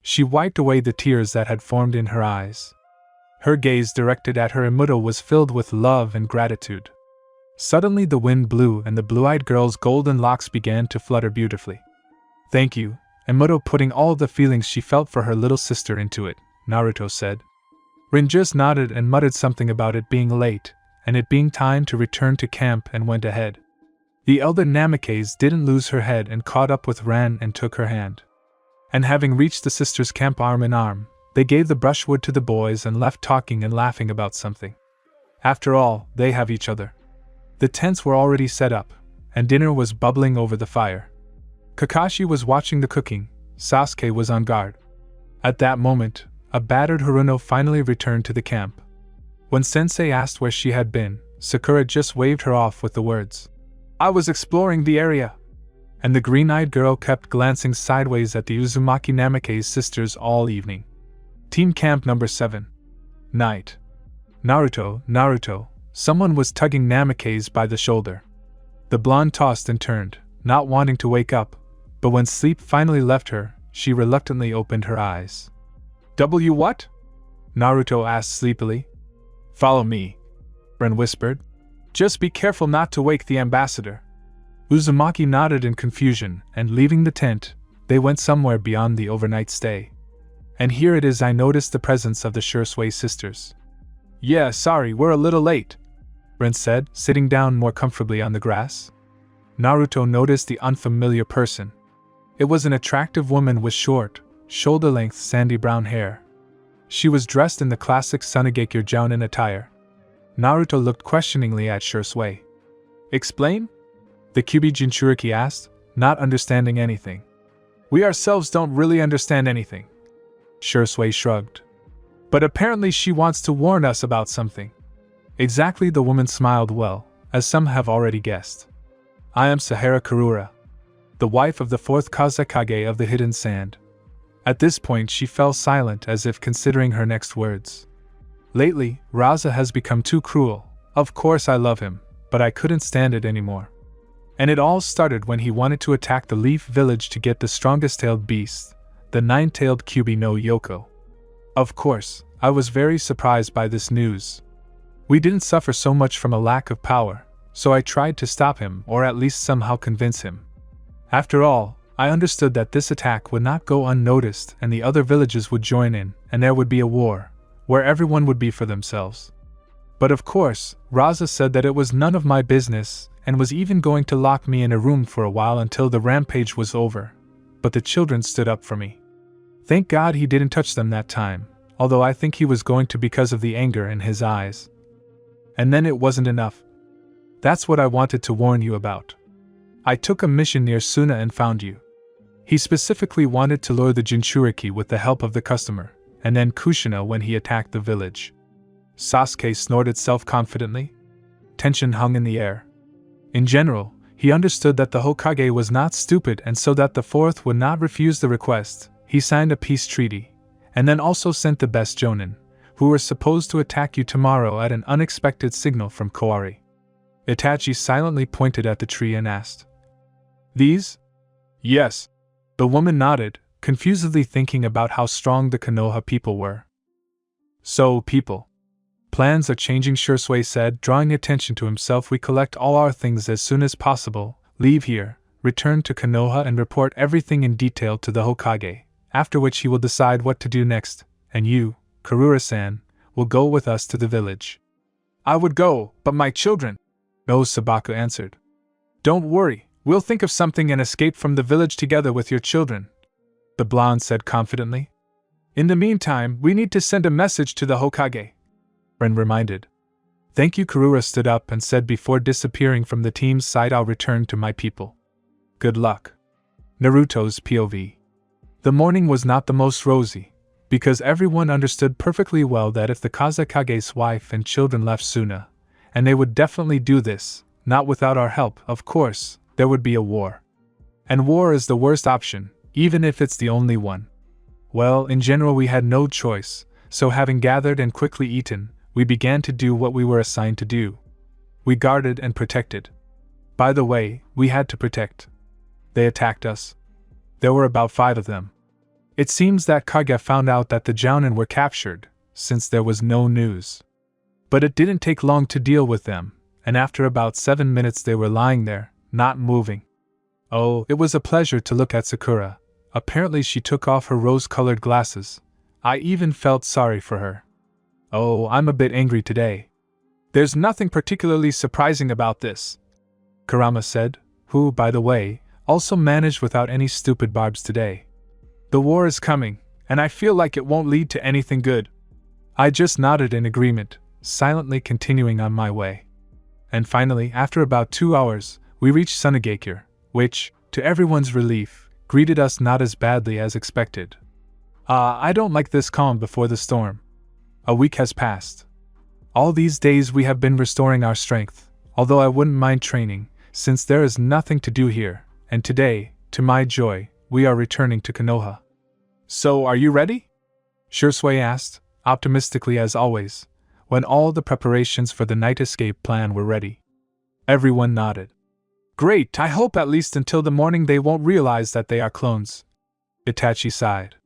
She wiped away the tears that had formed in her eyes. Her gaze directed at her Emuto was filled with love and gratitude. Suddenly the wind blew and the blue-eyed girl's golden locks began to flutter beautifully. "Thank you," Emuto, putting all the feelings she felt for her little sister into it, Naruto said. Rin just nodded and muttered something about it being late, and it being time to return to camp, and went ahead. The elder Namikaze didn't lose her head and caught up with Ran and took her hand. And having reached the sisters' camp arm in arm, they gave the brushwood to the boys and left talking and laughing about something. After all, they have each other. The tents were already set up, and dinner was bubbling over the fire. Kakashi was watching the cooking, Sasuke was on guard. At that moment, a battered Haruno finally returned to the camp. When Sensei asked where she had been, Sakura just waved her off with the words, "I was exploring the area." And the green-eyed girl kept glancing sideways at the Uzumaki Namikaze sisters all evening. Team Camp Number 7. Night. Naruto, someone was tugging Namikaze by the shoulder. The blonde tossed and turned, not wanting to wake up, but when sleep finally left her, she reluctantly opened her eyes. What?" Naruto asked sleepily. "Follow me," Rin whispered. "Just be careful not to wake the ambassador." Uzumaki nodded in confusion, and leaving the tent, they went somewhere beyond the overnight stay. And here it is, I noticed the presence of the Shursui sisters. "Yeah, sorry, we're a little late," Rin said, sitting down more comfortably on the grass. Naruto noticed the unfamiliar person. It was an attractive woman with short, shoulder-length sandy brown hair. She was dressed in the classic Sunigekure Jounin attire. Naruto looked questioningly at Shursui. "Explain?" the Kyuubi Jinchuriki asked, not understanding anything. "We ourselves don't really understand anything," Shursui shrugged. "But apparently she wants to warn us about something." Exactly, the woman smiled well, as some have already guessed. "I am Sahara Karura, the wife of the 4th Kazekage of the Hidden Sand." At this point she fell silent as if considering her next words. "Lately, Raza has become too cruel. Of course I love him, but I couldn't stand it anymore. And it all started when he wanted to attack the Leaf Village to get the strongest-tailed beast, the 9-tailed Kyuubi no Yoko. Of course, I was very surprised by this news. We didn't suffer so much from a lack of power, so I tried to stop him or at least somehow convince him. After all, I understood that this attack would not go unnoticed and the other villages would join in, and there would be a war, where everyone would be for themselves. But of course, Raza said that it was none of my business, and was even going to lock me in a room for a while until the rampage was over, but the children stood up for me. Thank God he didn't touch them that time, although I think he was going to because of the anger in his eyes. And then it wasn't enough. That's what I wanted to warn you about. I took a mission near Suna and found you. He specifically wanted to lure the Jinchuriki with the help of the customer, and then Kushina when he attacked the village." Sasuke snorted self-confidently. Tension hung in the air. In general, he understood that the Hokage was not stupid, and so that the 4th would not refuse the request, he signed a peace treaty, and then also sent the best Jonin, who were supposed to attack you tomorrow at an unexpected signal from Koari. Itachi silently pointed at the tree and asked, "These?" "Yes." The woman nodded, confusedly thinking about how strong the Konoha people were. "So, people. Plans are changing," Shursui said, drawing attention to himself. "We collect all our things as soon as possible, leave here, return to Konoha and report everything in detail to the Hokage, after which he will decide what to do next, and you, Karura-san, will go with us to the village. I would go, but my children. No, Sabaku answered. Don't worry, we'll think of something and escape from the village together with your children, the blonde said confidently. In the meantime, we need to send a message to the Hokage, Ren reminded. Thank you. Karura stood up and said before disappearing from the team's side, I'll return to my people. Good luck. Naruto's POV. The morning was not the most rosy, because everyone understood perfectly well that if the Kazekage's wife and children left Suna, and they would definitely do this, not without our help, of course, there would be a war. And war is the worst option, even if it's the only one. Well, in general we had no choice, so having gathered and quickly eaten, we began to do what we were assigned to do. We guarded and protected. By the way, we had to protect. They attacked us. There were about 5 of them. It seems that Kage found out that the Jounin were captured, since there was no news. But it didn't take long to deal with them, and after about 7 minutes they were lying there, not moving. Oh, it was a pleasure to look at Sakura. Apparently she took off her rose-colored glasses. I even felt sorry for her. Oh, I'm a bit angry today. There's nothing particularly surprising about this, Kurama said, who, by the way, also managed without any stupid barbs today. The war is coming, and I feel like it won't lead to anything good. I just nodded in agreement, silently continuing on my way. And finally, after about 2 hours, we reached Sunagakure, which, to everyone's relief, greeted us not as badly as expected. I don't like this calm before the storm. A week has passed. All these days we have been restoring our strength, although I wouldn't mind training, since there is nothing to do here, and today, to my joy, we are returning to Konoha. So, are you ready? Shursui asked, optimistically as always, when all the preparations for the night escape plan were ready. Everyone nodded. Great, I hope at least until the morning they won't realize that they are clones. Itachi sighed.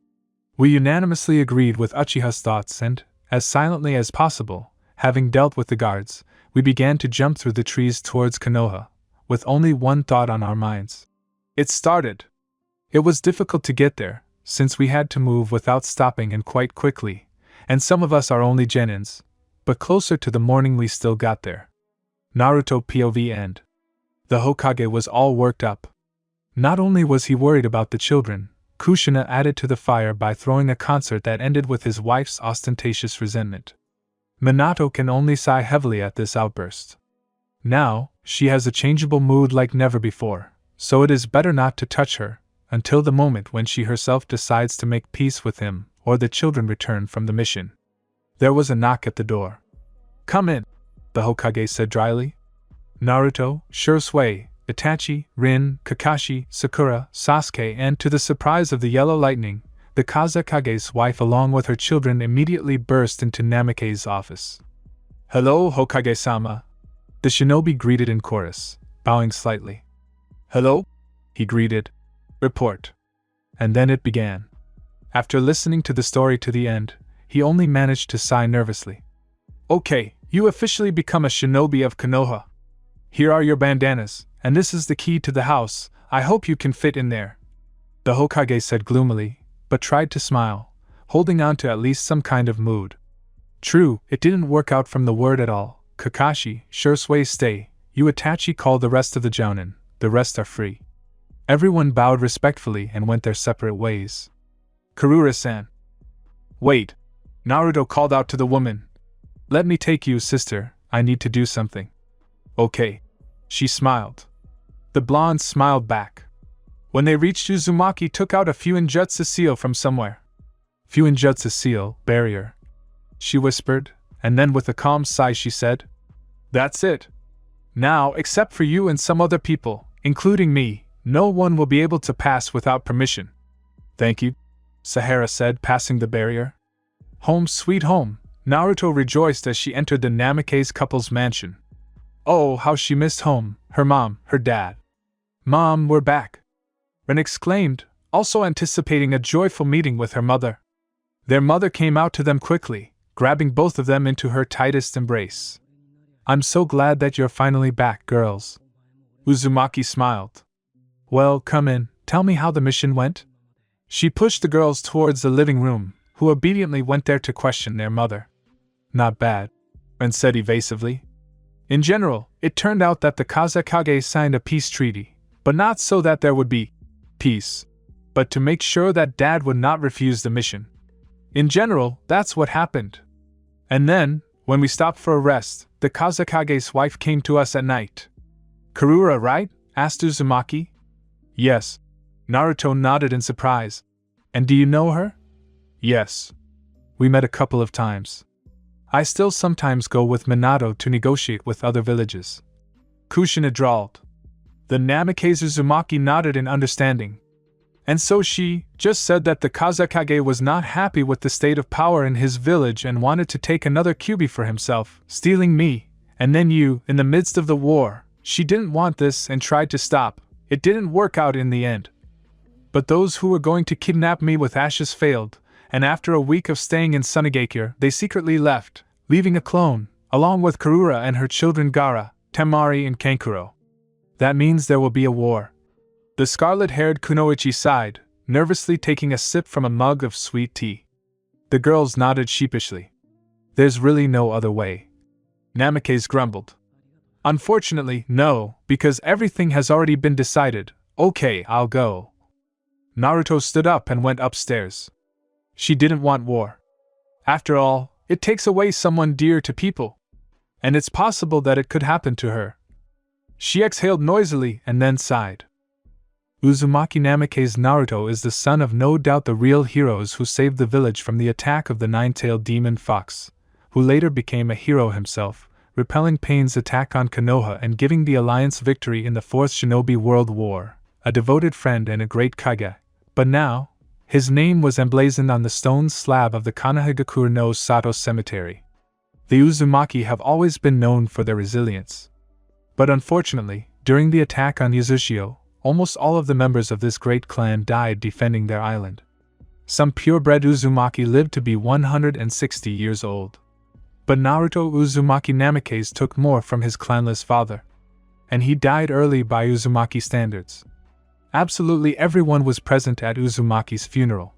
We unanimously agreed with Uchiha's thoughts and, as silently as possible, having dealt with the guards, we began to jump through the trees towards Konoha, with only one thought on our minds. It started. It was difficult to get there, since we had to move without stopping and quite quickly, and some of us are only genins, but closer to the morning we still got there. Naruto POV end. The Hokage was all worked up. Not only was he worried about the children, Kushina added to the fire by throwing a concert that ended with his wife's ostentatious resentment. Minato can only sigh heavily at this outburst. Now, she has a changeable mood like never before, so it is better not to touch her, until the moment when she herself decides to make peace with him, or the children return from the mission. There was a knock at the door. Come in, the Hokage said dryly. Naruto, Shursui, Itachi, Rin, Kakashi, Sakura, Sasuke, and to the surprise of the Yellow Lightning, the Kazekage's wife along with her children immediately burst into Namake's office. Hello, Hokage-sama, the shinobi greeted in chorus, bowing slightly. Hello? He greeted. Report. And then it began. After listening to the story to the end, he only managed to sigh nervously. Okay, you officially become a shinobi of Konoha. Here are your bandanas, and this is the key to the house. I hope you can fit in there. The Hokage said gloomily, but tried to smile, holding on to at least some kind of mood. True, it didn't work out from the word at all. Kakashi, Shursui stay, you Itachi call the rest of the Jounin, the rest are free. Everyone bowed respectfully and went their separate ways. Karura-san. Wait. Naruto called out to the woman. Let me take you, sister, I need to do something. Okay. She smiled. The blonde smiled back. When they reached Uzumaki took out a Fuinjutsu seal from somewhere. Fuinjutsu seal, barrier. She whispered, and then with a calm sigh she said, That's it. Now, except for you and some other people, including me, no one will be able to pass without permission. Thank you, Sahara said, passing the barrier. Home sweet home, Naruto rejoiced as she entered the Namake's couple's mansion. Oh, how she missed home, her mom, her dad. Mom, we're back, Ren exclaimed, also anticipating a joyful meeting with her mother. Their mother came out to them quickly, grabbing both of them into her tightest embrace. I'm so glad that you're finally back, girls. Uzumaki smiled. Well, come in, tell me how the mission went? She pushed the girls towards the living room, who obediently went there to question their mother. Not bad, Ren said evasively. In general, it turned out that the Kazekage signed a peace treaty, but not so that there would be peace, but to make sure that Dad would not refuse the mission. In general, that's what happened. And then, when we stopped for a rest, the Kazekage's wife came to us at night. Karura, right? Asked Uzumaki. Yes. Naruto nodded in surprise. And do you know her? Yes. We met a couple of times. I still sometimes go with Minato to negotiate with other villages. Kushina drawled. The Namikaze Uzumaki nodded in understanding. And so she just said that the Kazekage was not happy with the state of power in his village and wanted to take another Kyuubi for himself, stealing me, and then you, in the midst of the war. She didn't want this and tried to stop. It didn't work out in the end. But those who were going to kidnap me with ashes failed, and after a week of staying in Sunigakure, they secretly left, leaving a clone, along with Karura and her children Gaara, Temari and Kankuro. That means there will be a war. The scarlet-haired Kunoichi sighed, nervously taking a sip from a mug of sweet tea. The girls nodded sheepishly. There's really no other way. Namikaze grumbled. Unfortunately, no, because everything has already been decided. Okay, I'll go. Naruto stood up and went upstairs. She didn't want war. After all, it takes away someone dear to people. And it's possible that it could happen to her. She exhaled noisily and then sighed. Uzumaki Namikaze Naruto is the son of no doubt the real heroes who saved the village from the attack of the nine-tailed demon fox, who later became a hero himself, repelling Pain's attack on Konoha and giving the Alliance victory in the Fourth Shinobi World War, a devoted friend and a great Kage. But now, his name was emblazoned on the stone slab of the Kanahigakure no Sato cemetery. The Uzumaki have always been known for their resilience. But unfortunately, during the attack on Yazushio, almost all of the members of this great clan died defending their island. Some purebred Uzumaki lived to be 160 years old. But Naruto Uzumaki Namikaze took more from his clanless father. And he died early by Uzumaki standards. Absolutely everyone was present at Uzumaki's funeral.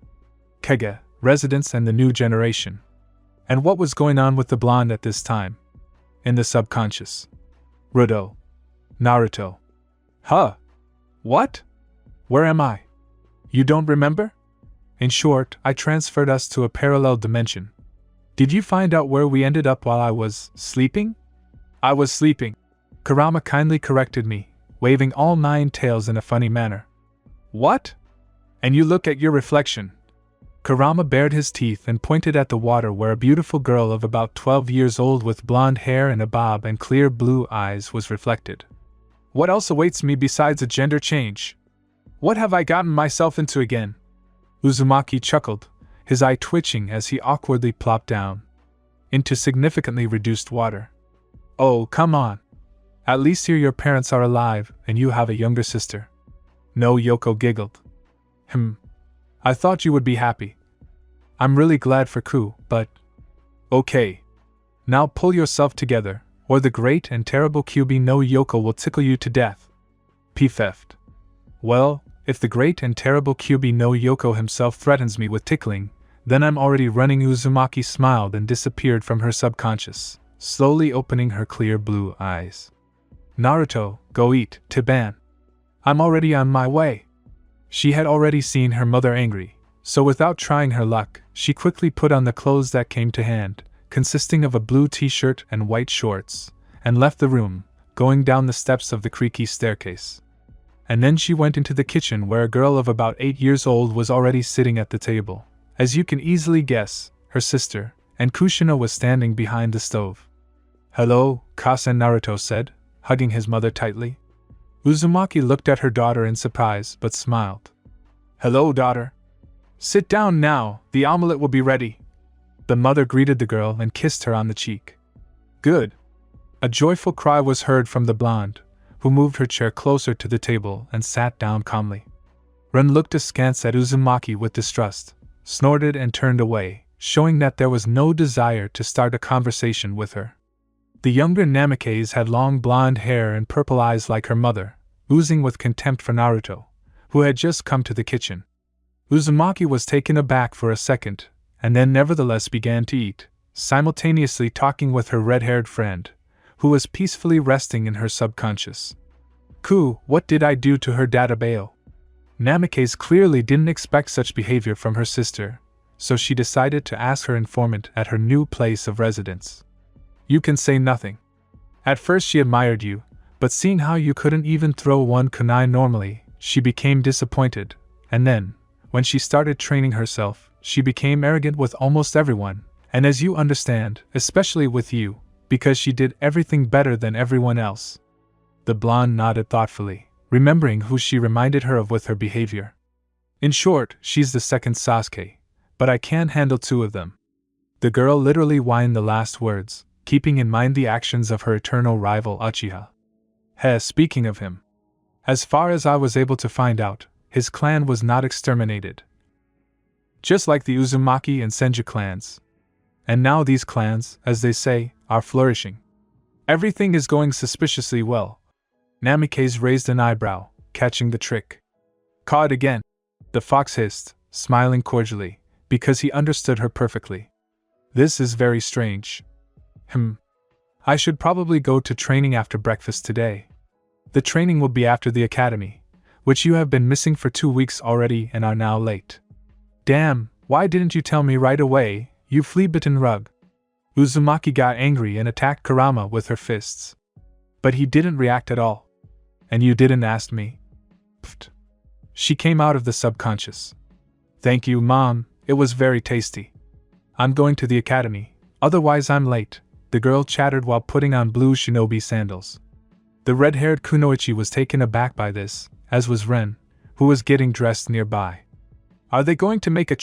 Kage, residents and the new generation. And what was going on with the blonde at this time? In the subconscious. Rudo. Naruto. Huh? What? Where am I? You don't remember? In short, I transferred us to a parallel dimension. Did you find out where we ended up while I was sleeping? I was sleeping. Kurama kindly corrected me, waving all 9 tails in a funny manner. What? And you look at your reflection. Kurama bared his teeth and pointed at the water where a beautiful girl of about 12 years old with blonde hair and a bob and clear blue eyes was reflected. What else awaits me besides a gender change? What have I gotten myself into again? Uzumaki chuckled, his eye twitching as he awkwardly plopped down into significantly reduced water. Oh, come on. At least here your parents are alive and you have a younger sister. No, Yoko giggled. I thought you would be happy. I'm really glad for Ku, but... Okay. Now pull yourself together, or the great and terrible Kyuubi no Yoko will tickle you to death. P-theft. Well, if the great and terrible Kyuubi no Yoko himself threatens me with tickling, then I'm already running. Uzumaki smiled and disappeared from her subconscious, slowly opening her clear blue eyes. Naruto, go eat, Tiban. I'm already on my way. She had already seen her mother angry, so without trying her luck, she quickly put on the clothes that came to hand, consisting of a blue t-shirt and white shorts, and left the room, going down the steps of the creaky staircase. And then she went into the kitchen where a girl of about 8 years old was already sitting at the table. As you can easily guess, her sister, and Kushina was standing behind the stove. Hello, Kasen, Naruto said, hugging his mother tightly. Uzumaki looked at her daughter in surprise but smiled. Hello, daughter. Sit down now, the omelette will be ready. The mother greeted the girl and kissed her on the cheek. Good. A joyful cry was heard from the blonde, who moved her chair closer to the table and sat down calmly. Ren looked askance at Uzumaki with distrust, snorted and turned away, showing that there was no desire to start a conversation with her. The younger Namikaze had long blonde hair and purple eyes like her mother, oozing with contempt for Naruto, who had just come to the kitchen. Uzumaki was taken aback for a second, and then nevertheless began to eat, simultaneously talking with her red-haired friend, who was peacefully resting in her subconscious. What did I do to her Databao? Namikaze clearly didn't expect such behavior from her sister, so she decided to ask her informant at her new place of residence. You can say nothing. At first she admired you, but seeing how you couldn't even throw one kunai normally, she became disappointed, and then, when she started training herself, she became arrogant with almost everyone, and as you understand, especially with you, because she did everything better than everyone else. The blonde nodded thoughtfully, remembering who she reminded her of with her behavior. In short, she's the second Sasuke, but I can't handle two of them. The girl literally whined the last words, keeping in mind the actions of her eternal rival Uchiha. Speaking of him. As far as I was able to find out, his clan was not exterminated. Just like the Uzumaki and Senju clans. And now these clans, as they say, are flourishing. Everything is going suspiciously well. Namikaze raised an eyebrow, catching the trick. Caught again, the fox hissed, smiling cordially, because he understood her perfectly. This is very strange. I should probably go to training after breakfast today. The training will be after the academy, which you have been missing for 2 weeks already and are now late. Damn, why didn't you tell me right away, you flea-bitten rug? Uzumaki got angry and attacked Kurama with her fists. But he didn't react at all. And you didn't ask me? Pfft. She came out of the subconscious. Thank you, Mom, it was very tasty. I'm going to the academy, otherwise I'm late, the girl chattered while putting on blue shinobi sandals. The red-haired kunoichi was taken aback by this, as was Ren, who was getting dressed nearby. Are they going to make a